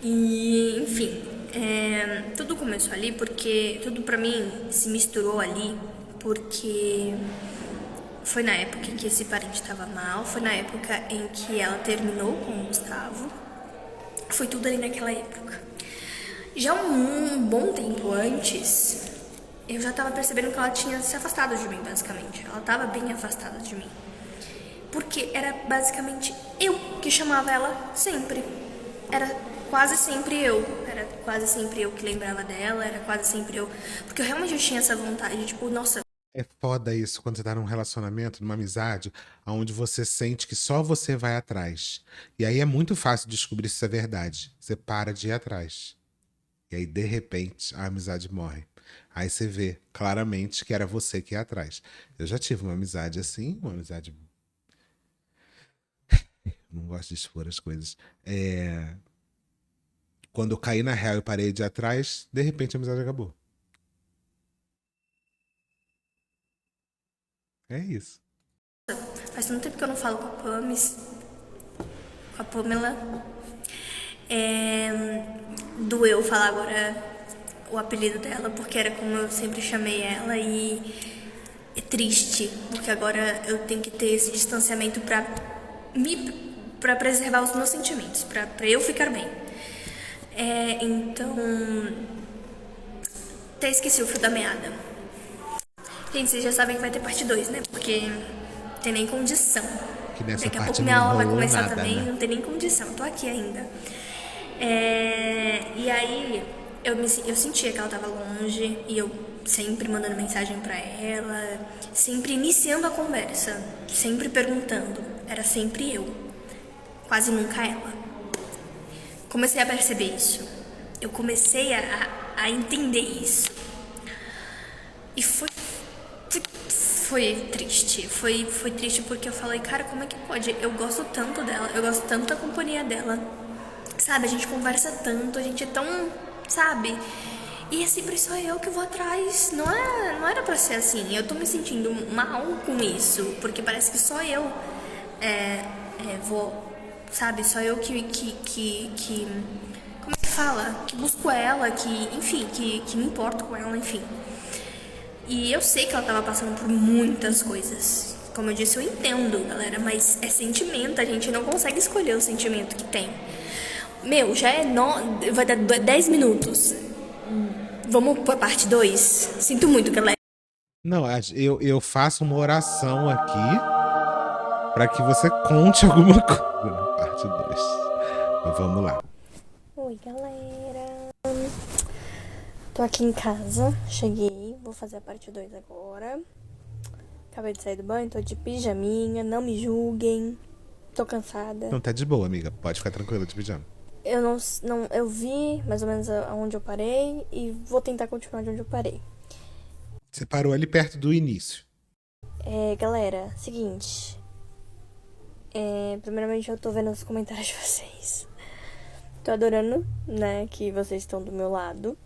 E, enfim, tudo começou ali porque... Tudo pra mim se misturou ali porque... Foi na época em que esse parente tava mal. Foi na época em que ela terminou com o Gustavo. Foi tudo ali naquela época. Já um bom tempo antes, eu já tava percebendo que ela tinha se afastado de mim, basicamente. Ela tava bem afastada de mim. Porque era basicamente eu que chamava ela sempre. Era quase sempre eu. Era quase sempre eu que lembrava dela. Era quase sempre eu. Porque eu realmente tinha essa vontade, tipo, nossa... É foda isso quando você tá num relacionamento, numa amizade, onde você sente que só você vai atrás. E aí é muito fácil descobrir se isso é verdade. Você para de ir atrás. E aí, de repente, a amizade morre. Aí você vê claramente que era você que ia atrás. Eu já tive uma amizade assim, uma amizade. Não gosto de expor as coisas. Quando eu caí na real e parei de ir atrás, de repente a amizade acabou. É isso. Faz tanto tempo que eu não falo com a Pamis, com a Pamela. Doeu falar agora o apelido dela, porque era como eu sempre chamei ela, e é triste, porque agora eu tenho que ter esse distanciamento pra preservar os meus sentimentos, pra eu ficar bem. Então, até esqueci o fio da meada. Gente, vocês já sabem que vai ter parte 2, né? Porque não tem nem condição. Que nessa Daqui a parte pouco não minha aula vai rolou começar nada, também, né? não tem nem condição, tô aqui ainda. E aí, eu sentia que ela tava longe, e eu sempre mandando mensagem pra ela, sempre iniciando a conversa, sempre perguntando. Era sempre eu, quase nunca ela. Comecei a perceber isso. Eu comecei a entender isso. E foi triste. Foi triste porque eu falei, cara, como é que pode? Eu gosto tanto dela, eu gosto tanto da companhia dela. Sabe, a gente conversa tanto, a gente é tão, sabe? E é sempre só eu que vou atrás. Não era pra ser assim. Eu tô me sentindo mal com isso, porque parece que só eu vou, sabe? Só eu que como é que fala? Que busco ela, enfim, que me importo com ela, enfim. E eu sei que ela tava passando por muitas coisas. Como eu disse, eu entendo, galera, mas é sentimento, a gente não consegue escolher o sentimento que tem. Meu, já vai dar 10 minutos. Vamos pra parte 2? Sinto muito, galera. Não, eu faço uma oração aqui pra que você conte alguma coisa na parte 2. Mas vamos lá. Oi, galera. Tô aqui em casa, cheguei, vou fazer a parte 2 agora. Acabei de sair do banho, tô de pijaminha, não me julguem. Tô cansada. Não, tá de boa, amiga. Pode ficar tranquila de pijama. Eu vi mais ou menos aonde eu parei e vou tentar continuar de onde eu parei. Você parou ali perto do início. Galera, seguinte. Primeiramente eu tô vendo os comentários de vocês. Tô adorando, né, que vocês estão do meu lado.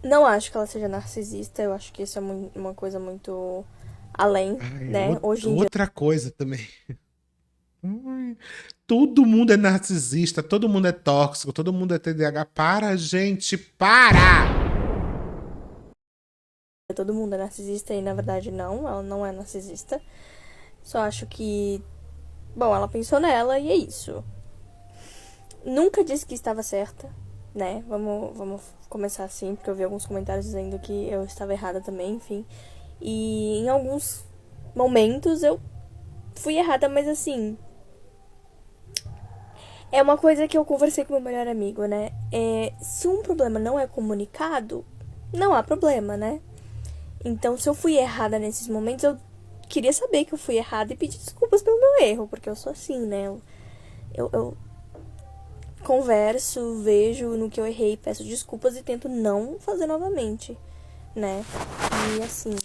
Não acho que ela seja narcisista, eu acho que isso é uma coisa muito além, né? Hoje em dia. Outra coisa também. Todo mundo é narcisista, todo mundo é tóxico, todo mundo é TDAH. Para, gente, para! Todo mundo é narcisista e na verdade não, ela não é narcisista. Só acho que, bom, ela pensou nela e é isso. Nunca disse que estava certa, né? Vamos começar assim, porque eu vi alguns comentários dizendo que eu estava errada também, enfim. E em alguns momentos eu fui errada, mas assim, é uma coisa que eu conversei com meu melhor amigo, né? Se um problema não é comunicado, não há problema, né? Então, se eu fui errada nesses momentos, eu queria saber que eu fui errada e pedir desculpas pelo meu erro, porque eu sou assim, né? Eu converso, vejo no que eu errei, peço desculpas e tento não fazer novamente, né? E assim,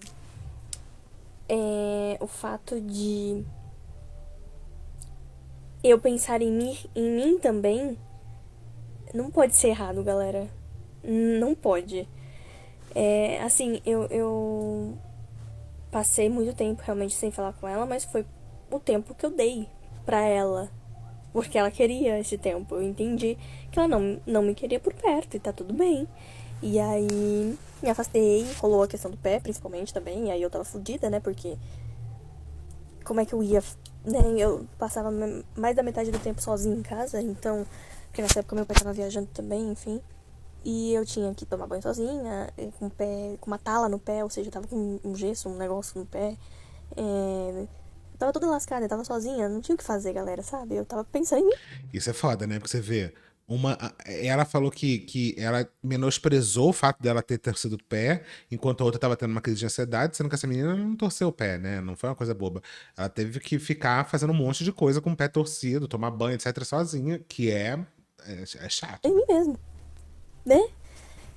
o fato de eu pensar em mim também não pode ser errado, galera. Não pode. Assim, eu passei muito tempo realmente sem falar com ela, mas foi o tempo que eu dei pra ela. Porque ela queria esse tempo. Eu entendi que ela não me queria por perto e tá tudo bem. E aí me afastei, rolou a questão do pé, principalmente também. E aí eu tava fodida, né? Porque como é que eu ia, né? Eu passava mais da metade do tempo sozinha em casa, então, porque nessa época meu pai tava viajando também, enfim. E eu tinha que tomar banho sozinha, com o pé, com uma tala no pé, ou seja, eu tava com um gesso, um negócio no pé. Eu tava toda lascada, eu tava sozinha, não tinha o que fazer, galera, sabe? Eu tava pensando em mim. Isso é foda, né? Porque você vê, ela falou que ela menosprezou o fato dela ter torcido o pé, enquanto a outra tava tendo uma crise de ansiedade, sendo que essa menina não torceu o pé, né? Não foi uma coisa boba. Ela teve que ficar fazendo um monte de coisa com o pé torcido, tomar banho, etc, sozinha, que é chato. Em mim mesmo, né?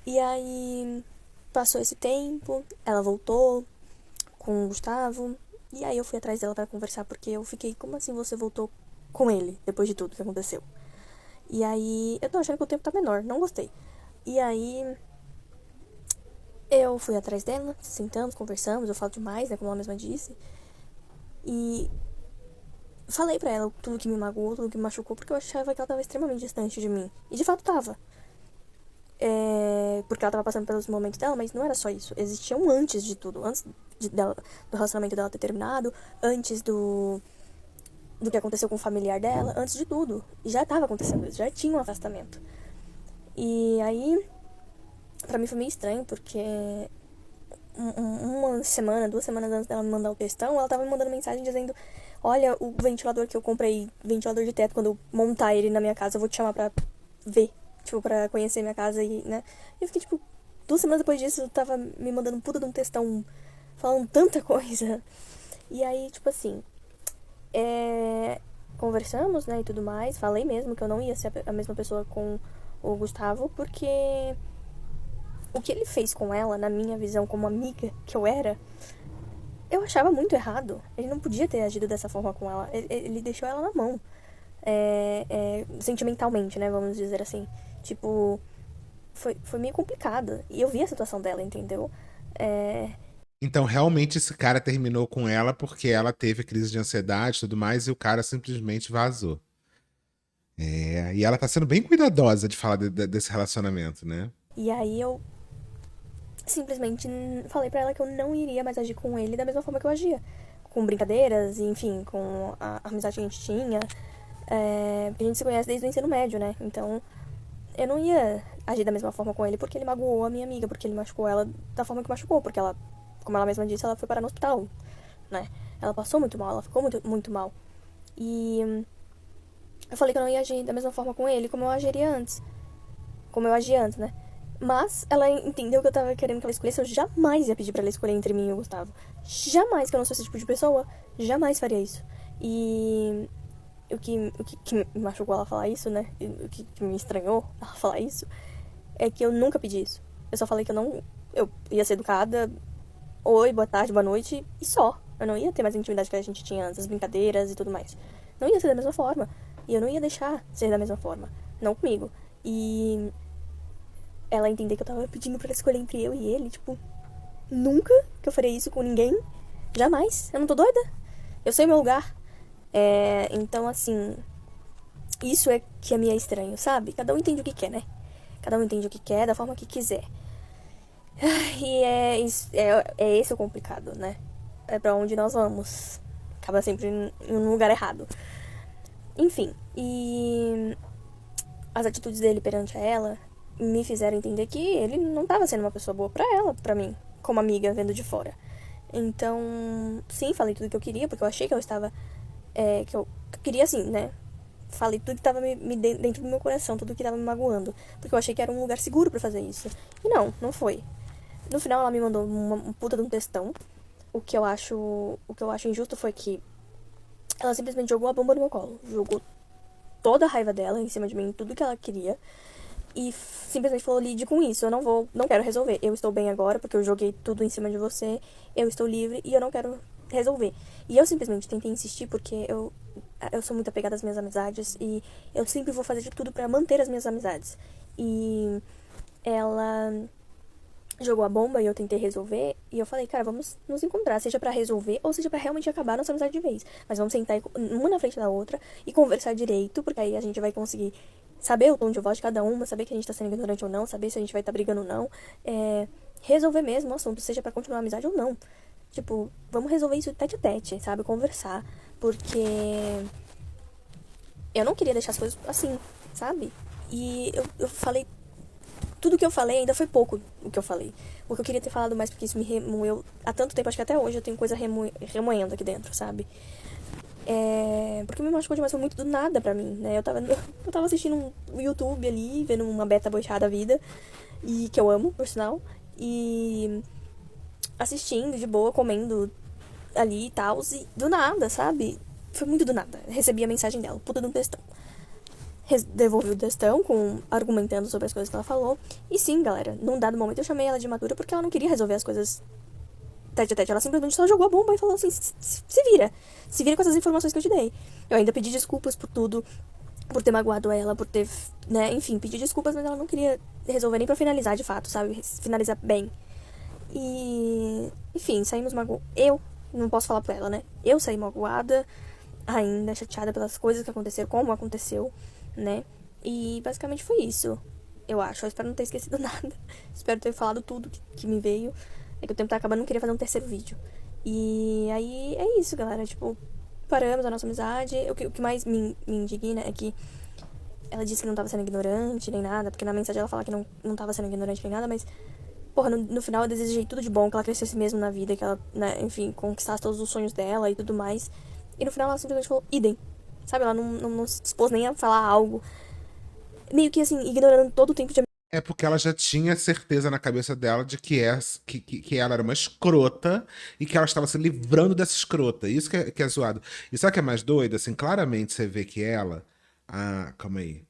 E aí passou esse tempo, ela voltou com o Gustavo, e aí eu fui atrás dela pra conversar, porque eu fiquei, como assim você voltou com ele, depois de tudo que aconteceu? E aí, eu tô achando que o tempo tá menor, não gostei. E aí, Eu fui atrás dela, sentamos, conversamos, eu falo demais, né, como ela mesma disse. E falei pra ela tudo que me magoou, tudo que me machucou, porque eu achava que ela tava extremamente distante de mim. E de fato tava. Porque ela tava passando pelos momentos dela, mas não era só isso. Existia um antes de tudo. Antes do relacionamento dela ter terminado, antes do que aconteceu com o familiar dela, antes de tudo. E já tava acontecendo isso, já tinha um afastamento. E aí, pra mim foi meio estranho, porque uma semana, 2 semanas antes dela me mandar o textão, ela tava me mandando mensagem dizendo: olha, o ventilador que eu comprei, ventilador de teto, quando eu montar ele na minha casa, eu vou te chamar pra ver, tipo, pra conhecer minha casa e, né. E eu fiquei, tipo, 2 semanas depois disso, eu tava me mandando um puta de um textão falando tanta coisa. E aí, tipo assim, conversamos, né, e tudo mais. Falei mesmo que eu não ia ser a mesma pessoa com o Gustavo, porque o que ele fez com ela, na minha visão, como amiga que eu era, eu achava muito errado. Ele não podia ter agido dessa forma com ela. Ele deixou ela na mão. Sentimentalmente, né, vamos dizer assim. Tipo, foi meio complicado. E eu vi a situação dela, entendeu? Então, realmente, esse cara terminou com ela porque ela teve crise de ansiedade e tudo mais, e o cara simplesmente vazou. E ela tá sendo bem cuidadosa de falar desse relacionamento, né? E aí eu simplesmente falei pra ela que eu não iria mais agir com ele da mesma forma que eu agia. Com brincadeiras, enfim, com a amizade que a gente tinha. Porque a gente se conhece desde o ensino médio, né? Então, eu não ia agir da mesma forma com ele porque ele magoou a minha amiga, porque ele machucou ela da forma que machucou, porque ela, como ela mesma disse, ela foi parar no hospital, né? Ela passou muito mal, ela ficou muito, muito mal. E eu falei que eu não ia agir da mesma forma com ele como eu agiria antes. Como eu agia antes, né? Mas ela entendeu que eu tava querendo que ela escolhesse. Eu jamais ia pedir pra ela escolher entre mim e o Gustavo. Jamais, que eu não sou esse tipo de pessoa. Jamais faria isso. E o que me machucou ela falar isso, né? O que me estranhou ela falar isso é que eu nunca pedi isso. Eu só falei que eu ia ser educada. Oi, boa tarde, boa noite. E só. Eu não ia ter mais a intimidade que a gente tinha antes, as brincadeiras e tudo mais. Não ia ser da mesma forma. E eu não ia deixar ser da mesma forma. Não comigo. E ela entender que eu tava pedindo pra ela escolher entre eu e ele, tipo, nunca que eu faria isso com ninguém. Jamais. Eu não tô doida. Eu sei o meu lugar. Então, assim, isso é que é meio estranho, sabe? Cada um entende o que quer, né? Cada um entende o que quer, da forma que quiser. E é esse o complicado, né? É pra onde nós vamos. Acaba sempre em um lugar errado. Enfim, e as atitudes dele perante a ela me fizeram entender que ele não tava sendo uma pessoa boa pra ela, pra mim, como amiga, vendo de fora. Então, sim, falei tudo que eu queria, porque eu achei que eu estava... que eu queria, assim, né? Falei tudo que tava dentro do meu coração, tudo que tava me magoando. Porque eu achei que era um lugar seguro pra fazer isso. E não foi. No final, ela me mandou um puta de um textão. O que eu acho injusto foi que ela simplesmente jogou a bomba no meu colo. Jogou toda a raiva dela em cima de mim, tudo que ela queria. E simplesmente falou: lide com isso, eu não quero resolver. Eu estou bem agora, porque eu joguei tudo em cima de você. Eu estou livre e eu não quero resolver. E eu simplesmente tentei insistir, porque eu sou muito apegada às minhas amizades. E eu sempre vou fazer de tudo pra manter as minhas amizades. E ela jogou a bomba e eu tentei resolver. E eu falei: cara, vamos nos encontrar, seja pra resolver ou seja pra realmente acabar nossa amizade de vez. Mas vamos sentar uma na frente da outra e conversar direito, porque aí a gente vai conseguir saber o tom de voz de cada uma, saber que a gente tá sendo ignorante ou não, saber se a gente vai estar brigando ou não. Resolver mesmo o assunto, seja pra continuar a amizade ou não. Tipo, vamos resolver isso tete a tete, sabe? Conversar. Porque eu não queria deixar as coisas assim, sabe? E eu falei... Tudo que eu falei ainda foi pouco o que eu falei. Porque eu queria ter falado mais, porque isso me remoeu há tanto tempo. Acho que até hoje eu tenho coisa remoendo aqui dentro, sabe? Porque me machucou demais, foi muito do nada pra mim, né? Eu tava assistindo um YouTube ali, vendo uma beta boixada da vida, e que eu amo, por sinal, e assistindo de boa, comendo ali e tal, e do nada, sabe? Foi muito do nada. Recebi a mensagem dela, puta de um textão. Devolvi o textão, argumentando sobre as coisas que ela falou. E sim, galera, num dado momento eu chamei ela de imatura porque ela não queria resolver as coisas tete a tete. Ela simplesmente só jogou a bomba e falou assim: se vira. Se vira com essas informações que eu te dei. Eu ainda pedi desculpas por tudo, por ter magoado ela, por ter, né, enfim, pedi desculpas, mas ela não queria resolver nem pra finalizar de fato, sabe? Finalizar bem. E, enfim, saímos magoadas. Eu não posso falar por ela, né? Eu saí magoada, ainda chateada pelas coisas que aconteceram, como aconteceu, né? E basicamente foi isso, eu acho. Eu espero não ter esquecido nada. Espero ter falado tudo que me veio. É que o tempo tá acabando, não queria fazer um terceiro vídeo. E aí é isso, galera. Tipo, paramos a nossa amizade. O que mais me indigna é que ela disse que não tava sendo ignorante nem nada, porque na mensagem ela fala que não tava sendo ignorante nem nada, mas, porra, no final eu desejei tudo de bom, que ela crescesse mesmo na vida, que ela, né, enfim, conquistasse todos os sonhos dela e tudo mais. E no final ela simplesmente falou, idem. Sabe, ela não se dispôs nem a falar algo. Meio que assim, ignorando todo o tempo de É porque ela já tinha certeza na cabeça dela de que ela era uma escrota e que ela estava se livrando dessa escrota. Isso que é zoado. E sabe o que é mais doido? Assim, claramente você vê que ela. Ah, calma aí.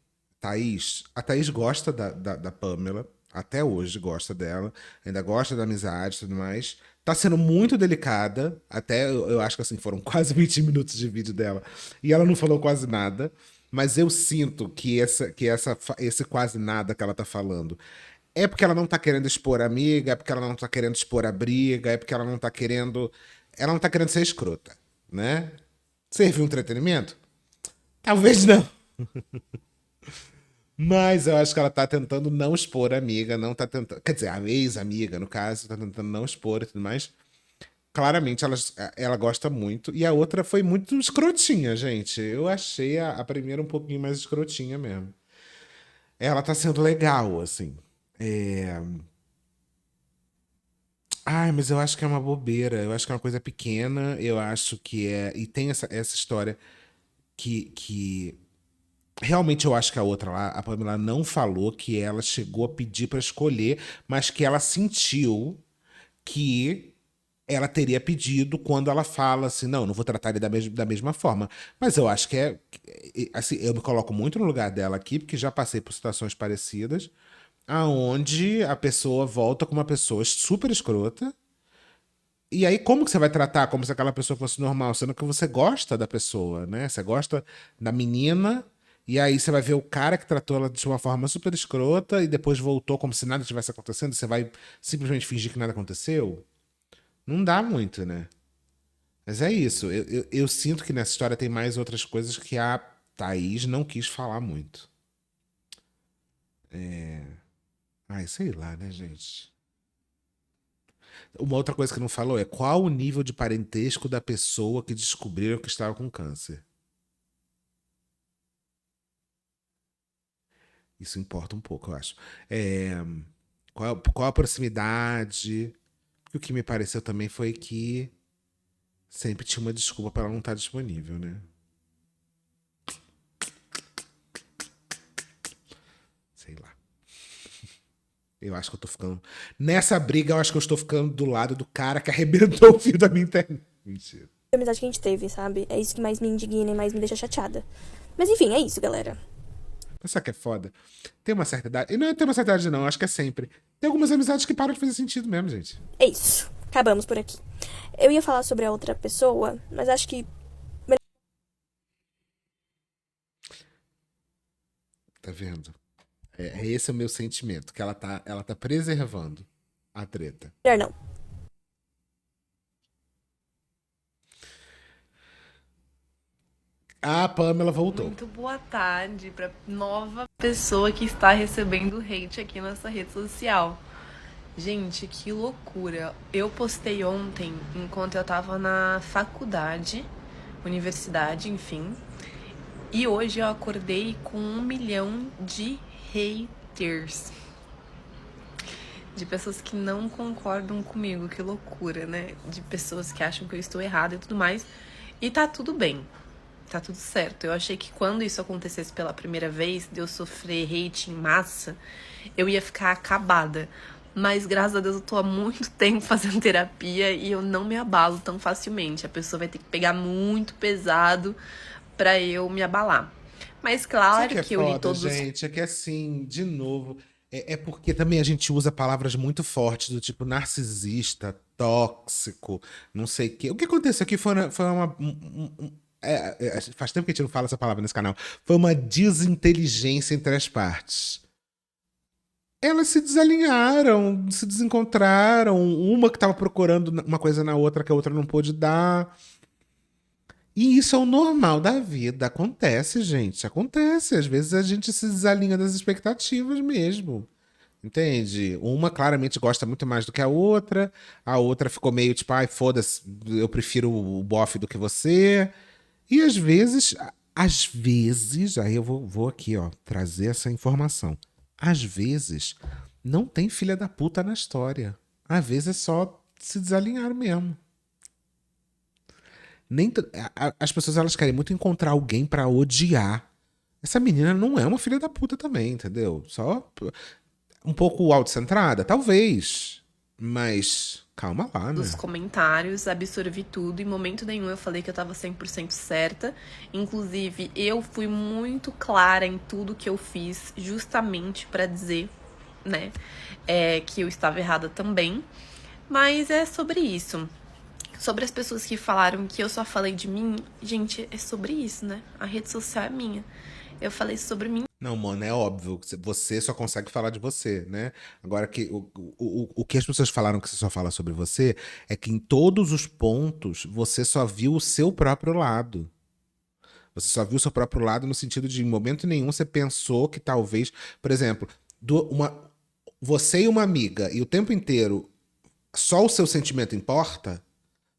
A Thaís gosta da Pamela. Até hoje gosta dela. Ainda gosta da amizade e tudo mais. Tá sendo muito delicada. Até eu acho que assim, foram quase 20 minutos de vídeo dela. E ela não falou quase nada. Mas eu sinto que esse quase nada que ela tá falando é porque ela não tá querendo expor a amiga, é porque ela não tá querendo expor a briga, é porque ela não tá querendo. Ela não tá querendo ser escrota, né? Serviu um entretenimento? Talvez não. Mas eu acho que ela tá tentando não expor a amiga, não tá tentando. Quer dizer, a ex-amiga, no caso, tá tentando não expor e tudo mais. Claramente ela gosta muito. E a outra foi muito escrotinha, gente. Eu achei a primeira um pouquinho mais escrotinha mesmo. Ela tá sendo legal, assim. É... Ai, mas eu acho que é uma bobeira. Eu acho que é uma coisa pequena. Eu acho que é. E tem essa história que. Realmente eu acho que a outra lá, a Pamela não falou que ela chegou a pedir pra escolher, mas que ela sentiu que ela teria pedido quando ela fala assim, não vou tratar ele da mesma forma. Mas eu acho que assim, eu me coloco muito no lugar dela aqui, porque já passei por situações parecidas, aonde a pessoa volta com uma pessoa super escrota, e aí como que você vai tratar como se aquela pessoa fosse normal, sendo que você gosta da pessoa, né? Você gosta da menina, e aí você vai ver o cara que tratou ela de uma forma super escrota e depois voltou como se nada tivesse acontecendo, você vai simplesmente fingir que nada aconteceu? Não dá muito, né? Mas é isso. Eu sinto que nessa história tem mais outras coisas que a Thaís não quis falar muito. Ai, sei lá, né, gente? Uma outra coisa que não falou é qual o nível de parentesco da pessoa que descobriram que estava com câncer. Isso importa um pouco, eu acho. É, qual a proximidade? Porque o que me pareceu também foi que sempre tinha uma desculpa para ela não estar disponível, né? Sei lá. Eu acho que eu tô ficando. Nessa briga, eu acho que eu estou ficando do lado do cara que arrebentou o fio da minha internet. Mentira. amizade que a gente teve, sabe? É isso que mais me indigna e mais me deixa chateada. Mas enfim, é isso, galera. Mas sabe que é foda? Tem uma certa idade. E não é ter uma certa idade, não. Eu acho que é sempre. Tem algumas amizades que param de fazer sentido mesmo, gente. É isso. Acabamos por aqui. Eu ia falar sobre a outra pessoa, mas acho que Tá vendo? Esse é o meu sentimento. Que ela tá preservando a treta. melhor não. A Pamela voltou. Muito boa tarde para nova pessoa que está recebendo hate aqui nessa rede social. Gente, que loucura. Eu postei ontem, enquanto eu tava na faculdade, universidade, enfim. E hoje eu acordei com 1 milhão de haters. De pessoas que não concordam comigo, que loucura, né? De pessoas que acham que eu estou errada e tudo mais. E tá tudo bem. Tá tudo certo. Eu achei que quando isso acontecesse pela primeira vez, de eu sofrer hate em massa, eu ia ficar acabada. Mas graças a Deus eu tô há muito tempo fazendo terapia e eu não me abalo tão facilmente. A pessoa vai ter que pegar muito pesado pra eu me abalar. Mas Sabe o claro que é que eu li foda, todos os. gente? É que assim, de novo, é porque também a gente usa palavras muito fortes, do tipo narcisista, tóxico, não sei o quê. O que aconteceu aqui foi uma. Faz tempo que a gente não fala essa palavra nesse canal. Foi uma desinteligência entre as partes. elas se desalinharam, se desencontraram. Uma que tava procurando uma coisa na outra que a outra não pôde dar. E isso é o normal da vida. Acontece, gente. Acontece. Às vezes a gente se desalinha das expectativas mesmo. Entende? Uma claramente gosta muito mais do que a outra ficou meio tipo, ai, foda-se, eu prefiro o bofe do que você. E às vezes, aí eu vou aqui, ó, trazer essa informação. Às vezes, não tem filha da puta na história. Às vezes é só se desalinhar mesmo. As pessoas elas querem muito encontrar alguém pra odiar. Essa menina não é uma filha da puta também, entendeu? Só um pouco autocentrada, talvez. Mas calma lá, né? Dos comentários, absorvi tudo. Em momento nenhum eu falei que eu tava 100% certa. Inclusive, eu fui muito clara em tudo que eu fiz, justamente pra dizer, né, que eu estava errada também. Mas é sobre isso. Sobre as pessoas que falaram que eu só falei de mim, gente, é sobre isso, né? A rede social é minha. Eu falei sobre mim. Não, mano, é óbvio. Você só consegue falar de você, né? Agora, o que as pessoas falaram que você só fala sobre você é que em todos os pontos você só viu o seu próprio lado. Você só viu o seu próprio lado no sentido de, em momento nenhum, você pensou que talvez, por exemplo, você e uma amiga, e o tempo inteiro só o seu sentimento importa.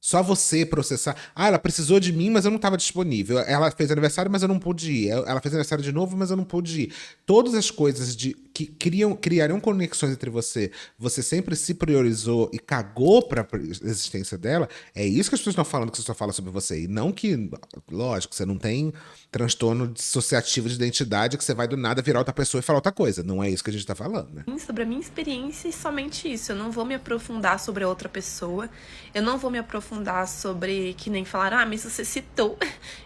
Só você processar. Ah, ela precisou de mim, mas eu não estava disponível. Ela fez aniversário, mas eu não pude ir. Ela fez aniversário de novo, mas eu não pude ir. Todas as coisas que criariam conexões entre você, você sempre se priorizou e cagou para a existência dela. É isso que as pessoas estão falando, que você só fala sobre você. E não que, lógico, você não tem transtorno dissociativo de identidade que você vai do nada virar outra pessoa e falar outra coisa. Não é isso que a gente tá falando, né? Sobre a minha experiência e somente isso. Eu não vou me aprofundar sobre a outra pessoa. Eu não vou me aprofundar sobre, que nem falaram, mas você citou.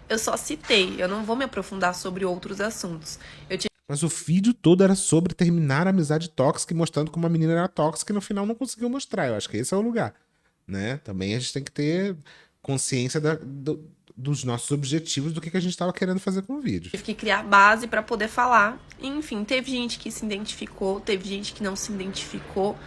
Eu só citei. Eu não vou me aprofundar sobre outros assuntos. Mas o vídeo todo era sobre terminar a amizade tóxica e mostrando como a menina era tóxica e no final não conseguiu mostrar. Eu acho que esse é o lugar, né? Também a gente tem que ter consciência dos nossos objetivos, do que a gente estava querendo fazer com o vídeo. Tive que criar base para poder falar. Enfim, teve gente que se identificou, teve gente que não se identificou.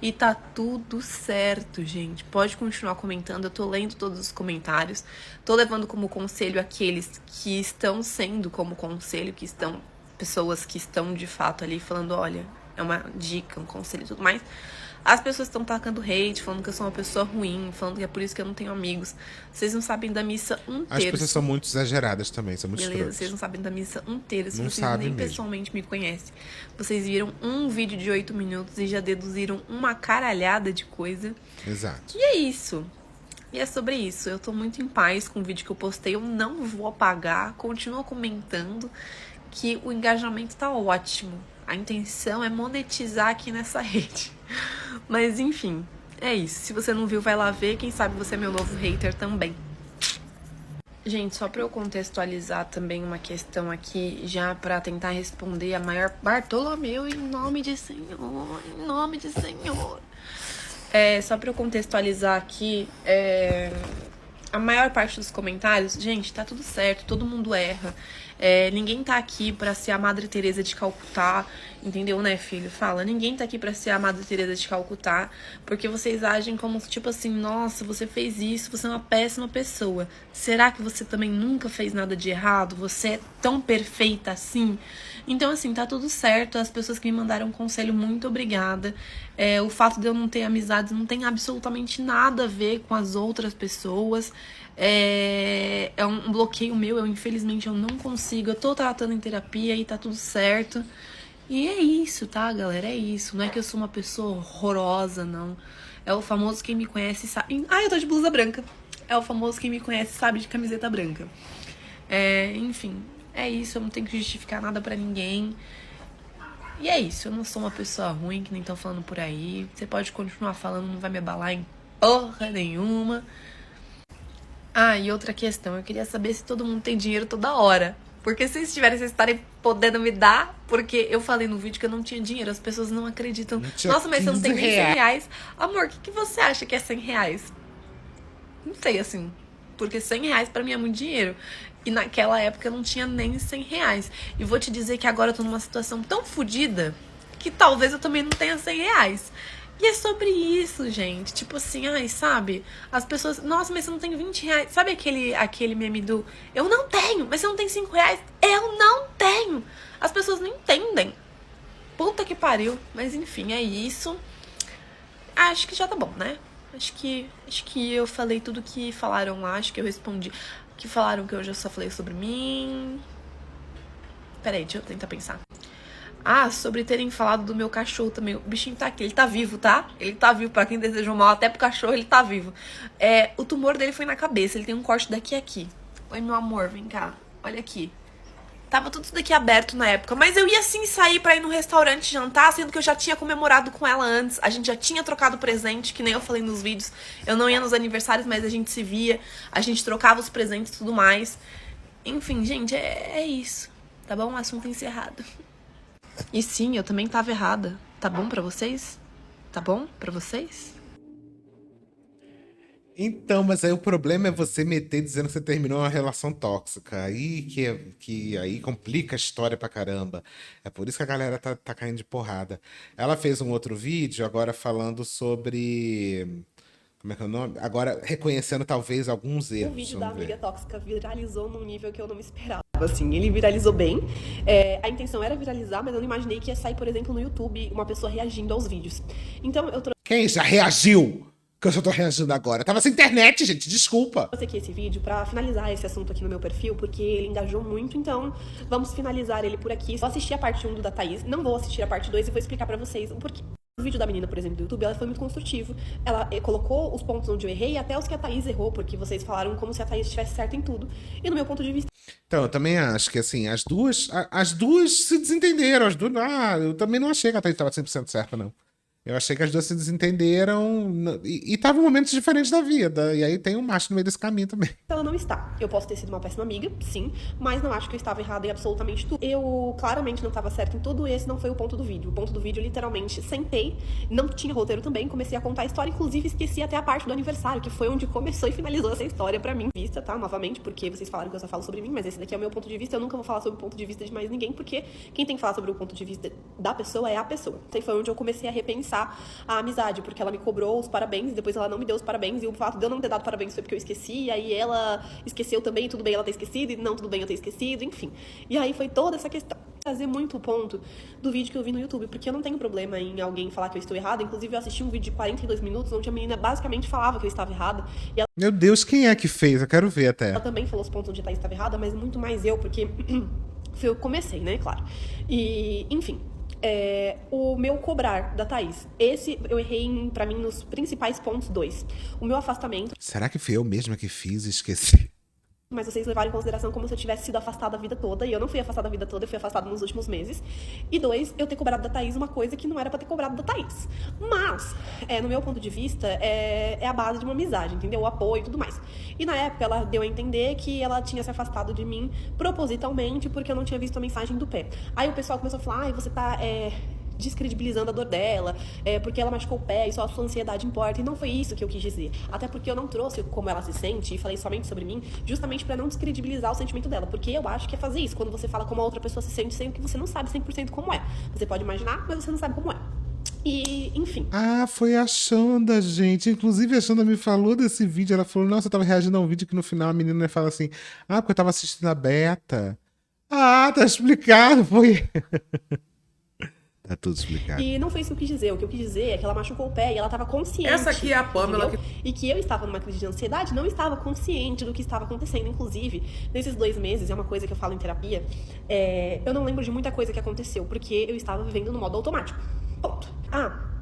E tá tudo certo, gente. Pode continuar comentando, eu tô lendo todos os comentários. Tô levando como conselho aqueles que estão sendo como conselho, que estão... pessoas que estão de fato ali falando, olha, é uma dica, um conselho e tudo mais. As pessoas estão tacando hate, falando que eu sou uma pessoa ruim, falando que é por isso que eu não tenho amigos. Vocês não sabem da missa um terço. As pessoas são muito exageradas também, são muito escrotas. Vocês não sabem da missa um terço, não vocês sabem nem mesmo. Pessoalmente me conhecem. Vocês viram um vídeo de 8 minutos e já deduziram uma caralhada de coisa. Exato. E é isso. E é sobre isso. Eu tô muito em paz com o vídeo que eu postei. Eu não vou apagar. Continuo comentando que o engajamento tá ótimo. A intenção é monetizar aqui nessa rede. Mas enfim, é isso. Se você não viu, vai lá ver. Quem sabe você é meu novo hater também. Gente, só pra eu contextualizar também uma questão aqui, já pra tentar responder a maior... Bartolomeu, em nome de Senhor, em nome de Senhor. Só pra eu contextualizar aqui, a maior parte dos comentários, gente, tá tudo certo, todo mundo erra. Ninguém tá aqui pra ser a Madre Teresa de Calcutá, entendeu, né, filho? Fala, ninguém tá aqui pra ser a Madre Teresa de Calcutá, porque vocês agem como, tipo assim, nossa, você fez isso, você é uma péssima pessoa. Será que você também nunca fez nada de errado? Você é tão perfeita assim? Então, assim, tá tudo certo. As pessoas que me mandaram um conselho, muito obrigada. O fato de eu não ter amizades não tem absolutamente nada a ver com as outras pessoas. É um bloqueio meu, infelizmente eu não consigo. Eu tô tratando em terapia e tá tudo certo. E é isso, tá, galera? É isso. Não é que eu sou uma pessoa horrorosa, não. É o famoso quem me conhece sabe... eu tô de blusa branca. É o famoso quem me conhece sabe de camiseta branca. Enfim, é isso. Eu não tenho que justificar nada pra ninguém. E é isso. Eu não sou uma pessoa ruim, que nem estão falando por aí. Você pode continuar falando, não vai me abalar em porra nenhuma. E outra questão, eu queria saber se todo mundo tem dinheiro toda hora. Porque se vocês estarem podendo me dar, porque eu falei no vídeo que eu não tinha dinheiro, as pessoas não acreditam. Nossa, mas você não tem nem 100 reais. Amor, o que você acha que é 100 reais? Não sei, assim, porque 100 reais pra mim é muito dinheiro. E naquela época eu não tinha nem 100 reais. E vou te dizer que agora eu tô numa situação tão fodida que talvez eu também não tenha 100 reais. E é sobre isso, gente. Tipo assim, ai, sabe? As pessoas, nossa, mas você não tem 20 reais. Sabe aquele meme do eu não tenho, mas você não tem 5 reais? Eu não tenho. As pessoas não entendem. Puta que pariu. Mas enfim, é isso. Acho que já tá bom, né? Acho que eu falei tudo que falaram lá. Acho que eu respondi. Que falaram que eu já só falei sobre mim. Peraí, deixa eu tentar pensar. Ah, sobre terem falado do meu cachorro também. O bichinho tá aqui, ele tá vivo, tá? Ele tá vivo, pra quem desejou mal, até pro cachorro ele tá vivo. O tumor dele foi na cabeça, ele tem um corte daqui a aqui. Oi, meu amor, vem cá. Olha aqui. Tava tudo isso daqui aberto na época, mas eu ia sim sair pra ir no restaurante jantar, sendo que eu já tinha comemorado com ela antes. A gente já tinha trocado presente, que nem eu falei nos vídeos. Eu não ia nos aniversários, mas a gente se via. A gente trocava os presentes e tudo mais. Enfim, gente, é isso. Tá bom? Assunto encerrado. E sim, eu também tava errada. Tá bom pra vocês? Tá bom pra vocês? Então, mas aí o problema é você meter dizendo que você terminou uma relação tóxica. Aí que aí complica a história pra caramba. É por isso que a galera tá caindo de porrada. Ela fez um outro vídeo agora falando sobre. Como é que é o nome? Agora reconhecendo talvez alguns erros. O vídeo da vamos ver. amiga tóxica viralizou num nível que eu não me esperava. Assim, ele viralizou bem. A intenção era viralizar, mas eu não imaginei que ia sair, por exemplo, no YouTube, uma pessoa reagindo aos vídeos. Então eu Quem já reagiu? Que eu só tô reagindo agora. Tava sem internet, gente, desculpa. trouxe aqui esse vídeo pra finalizar esse assunto aqui no meu perfil, porque ele engajou muito, então vamos finalizar ele por aqui. Vou assistir a parte 1 do da Thaís, não vou assistir a parte 2 e vou explicar pra vocês o porquê. O vídeo da menina, por exemplo, do YouTube, ela foi muito construtivo. Ela colocou os pontos onde eu errei e até os que a Thaís errou, porque vocês falaram como se a Thaís estivesse certa em tudo. E no meu ponto de vista, Então, eu também acho que, assim, as duas se desentenderam. Eu também não achei que a Thaís estava 100% certa, não. Eu achei que as duas se desentenderam e estavam em momentos diferentes da vida. E aí tem um macho no meio desse caminho também. ela não está. Eu posso ter sido uma péssima amiga, sim, mas não acho que eu estava errada em absolutamente tudo. Eu claramente não estava certa em tudo, esse não foi o ponto do vídeo. O ponto do vídeo, literalmente, sentei, não tinha roteiro também, comecei a contar a história, inclusive esqueci até a parte do aniversário, que foi onde começou e finalizou essa história pra mim. Vista, tá? Novamente, porque vocês falaram que eu só falo sobre mim, mas esse daqui é o meu ponto de vista, eu nunca vou falar sobre o ponto de vista de mais ninguém, porque quem tem que falar sobre o ponto de vista da pessoa é a pessoa. Então foi onde eu comecei a repensar a amizade, porque ela me cobrou os parabéns, e depois ela não me deu os parabéns, e o fato de eu não ter dado parabéns foi porque eu esqueci, e aí ela esqueceu também, tudo bem ela ter esquecido, e não tudo bem eu ter esquecido, enfim. E aí foi toda essa questão. Trazer muito o ponto do vídeo que eu vi no YouTube, porque eu não tenho problema em alguém falar que eu estou errada. Inclusive, eu assisti um vídeo de 42 minutos, onde a menina basicamente falava que eu estava errada, e Meu Deus, quem é que fez? Eu quero ver até. ela também falou os pontos onde a Thaís estava errada, mas muito mais eu, porque eu comecei, né, claro. E, enfim, o meu cobrar da Thaís. Esse eu errei, pra mim, nos principais pontos 2. O meu afastamento, Será que fui eu mesma que fiz e esqueci? mas vocês levaram em consideração como se eu tivesse sido afastada a vida toda, e eu não fui afastada a vida toda, eu fui afastada nos últimos meses. E 2, eu ter cobrado da Thaís uma coisa que não era pra ter cobrado da Thaís. Mas, no meu ponto de vista, é a base de uma amizade, entendeu? O apoio e tudo mais. E na época ela deu a entender que ela tinha se afastado de mim propositalmente porque eu não tinha visto a mensagem do pé. Aí o pessoal começou a falar, ai, você tá descredibilizando a dor dela, porque ela machucou o pé e só a sua ansiedade importa. E não foi isso que eu quis dizer. Até porque eu não trouxe como ela se sente e falei somente sobre mim, justamente pra não descredibilizar o sentimento dela. Porque eu acho que é fazer isso, quando você fala como a outra pessoa se sente, sendo que você não sabe 100% como é. Você pode imaginar, mas você não sabe como é. E, enfim. Ah, foi a Xanda, gente. Inclusive, a Xanda me falou desse vídeo. Ela falou, nossa, eu tava reagindo a um vídeo que no final a menina fala assim, ah, porque eu tava assistindo a beta. Ah, tá explicado, foi... Tá tudo explicado. E não foi isso que eu quis dizer. O que eu quis dizer é que ela machucou o pé e ela estava consciente. Essa aqui é a Pamela entendeu? E que eu estava numa crise de ansiedade, não estava consciente do que estava acontecendo. Inclusive, nesses 2 meses, é uma coisa que eu falo em terapia, eu não lembro de muita coisa que aconteceu, porque eu estava vivendo no modo automático. Ponto.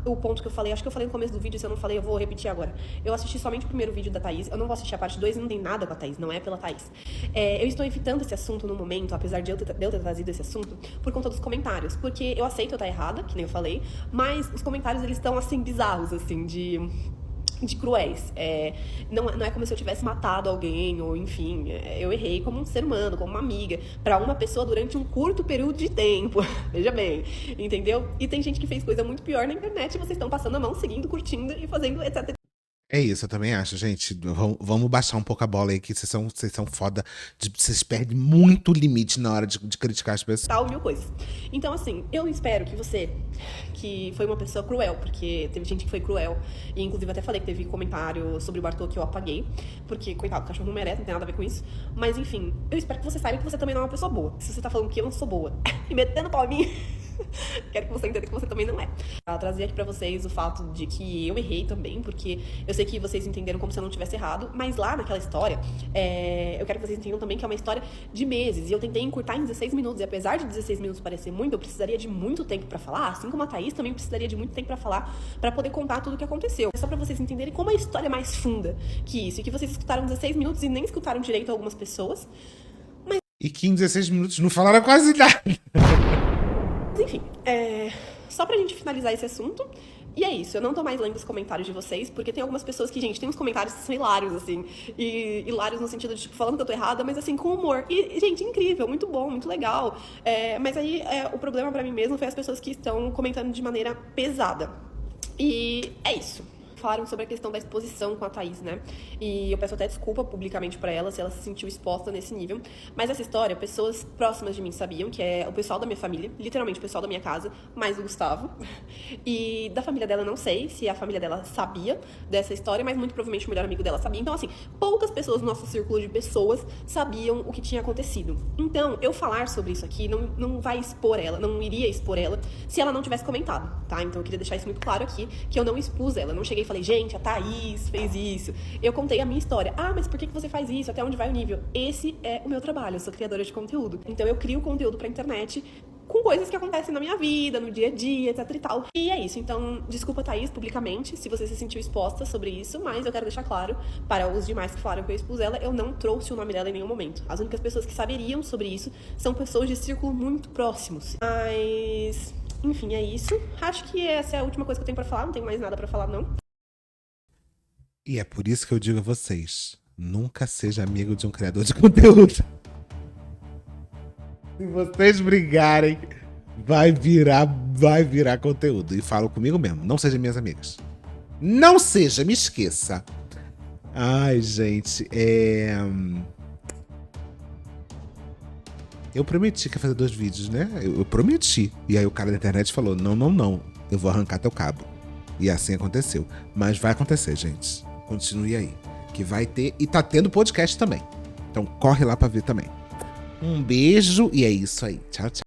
O ponto que eu falei, acho que eu falei no começo do vídeo, se eu não falei, eu vou repetir agora. Eu assisti somente o primeiro vídeo da Thaís, eu não vou assistir a parte 2 e não tem nada com a Thaís, não é pela Thaís. Eu estou evitando esse assunto no momento, apesar de eu ter trazido esse assunto, por conta dos comentários. Porque eu aceito eu estar errada, que nem eu falei, mas os comentários, eles estão, assim, bizarros, assim, de cruéis. Não é como se eu tivesse matado alguém, ou enfim, eu errei como um ser humano, como uma amiga, pra uma pessoa durante um curto período de tempo. Veja bem, entendeu? E tem gente que fez coisa muito pior na internet e vocês estão passando a mão, seguindo, curtindo e fazendo etc. É isso, eu também acho, gente. Vamos baixar um pouco a bola aí, que vocês são foda. Vocês perdem muito limite na hora de criticar as pessoas. Tal, mil coisas. Então, assim, eu espero que você, que foi uma pessoa cruel, porque teve gente que foi cruel, e inclusive até falei que teve comentário sobre o Bartô que eu apaguei, porque, coitado, o cachorro não merece, não tem nada a ver com isso. Mas, enfim, eu espero que você saiba que você também não é uma pessoa boa. Se você tá falando que eu não sou boa e metendo pau em mim, quero que você entenda que você também não é. Eu trazer aqui pra vocês o fato de que eu errei também, porque eu sei que vocês entenderam como se eu não tivesse errado, mas lá naquela história, eu quero que vocês entendam também que é uma história de meses, e eu tentei encurtar em 16 minutos, e apesar de 16 minutos parecer muito, eu precisaria de muito tempo pra falar, assim como a Thaís também precisaria de muito tempo pra falar, pra poder contar tudo o que aconteceu. É só pra vocês entenderem como a história é mais funda que isso, e que vocês escutaram 16 minutos e nem escutaram direito algumas pessoas. E que em 16 minutos não falaram quase nada. Mas enfim, só pra gente finalizar esse assunto, e é isso, eu não tô mais lendo os comentários de vocês, porque tem algumas pessoas que, gente, tem uns comentários que são hilários, assim, e hilários no sentido de, tipo, falando que eu tô errada, mas assim, com humor. E, gente, incrível, muito bom, muito legal. Mas aí, o problema pra mim mesmo foi as pessoas que estão comentando de maneira pesada. E é isso. Falaram sobre a questão da exposição com a Thaís, né? E eu peço até desculpa publicamente pra ela se ela se sentiu exposta nesse nível. Mas essa história, pessoas próximas de mim sabiam, que é o pessoal da minha família, literalmente o pessoal da minha casa, mais o Gustavo. E da família dela, eu não sei se a família dela sabia dessa história, mas muito provavelmente o melhor amigo dela sabia. Então, assim, poucas pessoas no nosso círculo de pessoas sabiam o que tinha acontecido. Então, eu falar sobre isso aqui não vai expor ela, não iria expor ela se ela não tivesse comentado, tá? Então, eu queria deixar isso muito claro aqui, que eu não expus ela, eu não cheguei e falei, gente, a Thaís fez isso. Eu contei a minha história. Ah, mas por que você faz isso? Até onde vai o nível? Esse é o meu trabalho, eu sou criadora de conteúdo. Então eu crio conteúdo pra internet com coisas que acontecem na minha vida, no dia a dia, etc e tal. E é isso. Então, desculpa, Thaís, publicamente, se você se sentiu exposta sobre isso, mas eu quero deixar claro, para os demais que falaram que eu expus ela, eu não trouxe o nome dela em nenhum momento. As únicas pessoas que saberiam sobre isso são pessoas de círculo muito próximos. Mas, enfim, é isso. Acho que essa é a última coisa que eu tenho pra falar, não tenho mais nada pra falar, não. E é por isso que eu digo a vocês, nunca seja amigo de um criador de conteúdo. Se vocês brigarem, vai virar conteúdo. E falo comigo mesmo, não sejam minhas amigas. Não seja, me esqueça. Ai, gente, eu prometi que ia fazer 2 vídeos, né? Eu prometi. E aí o cara da internet falou, não, eu vou arrancar teu cabo. E assim aconteceu. Mas vai acontecer, gente. Continue aí, que vai ter, e tá tendo podcast também. Então corre lá pra ver também. Um beijo e é isso aí. Tchau, tchau.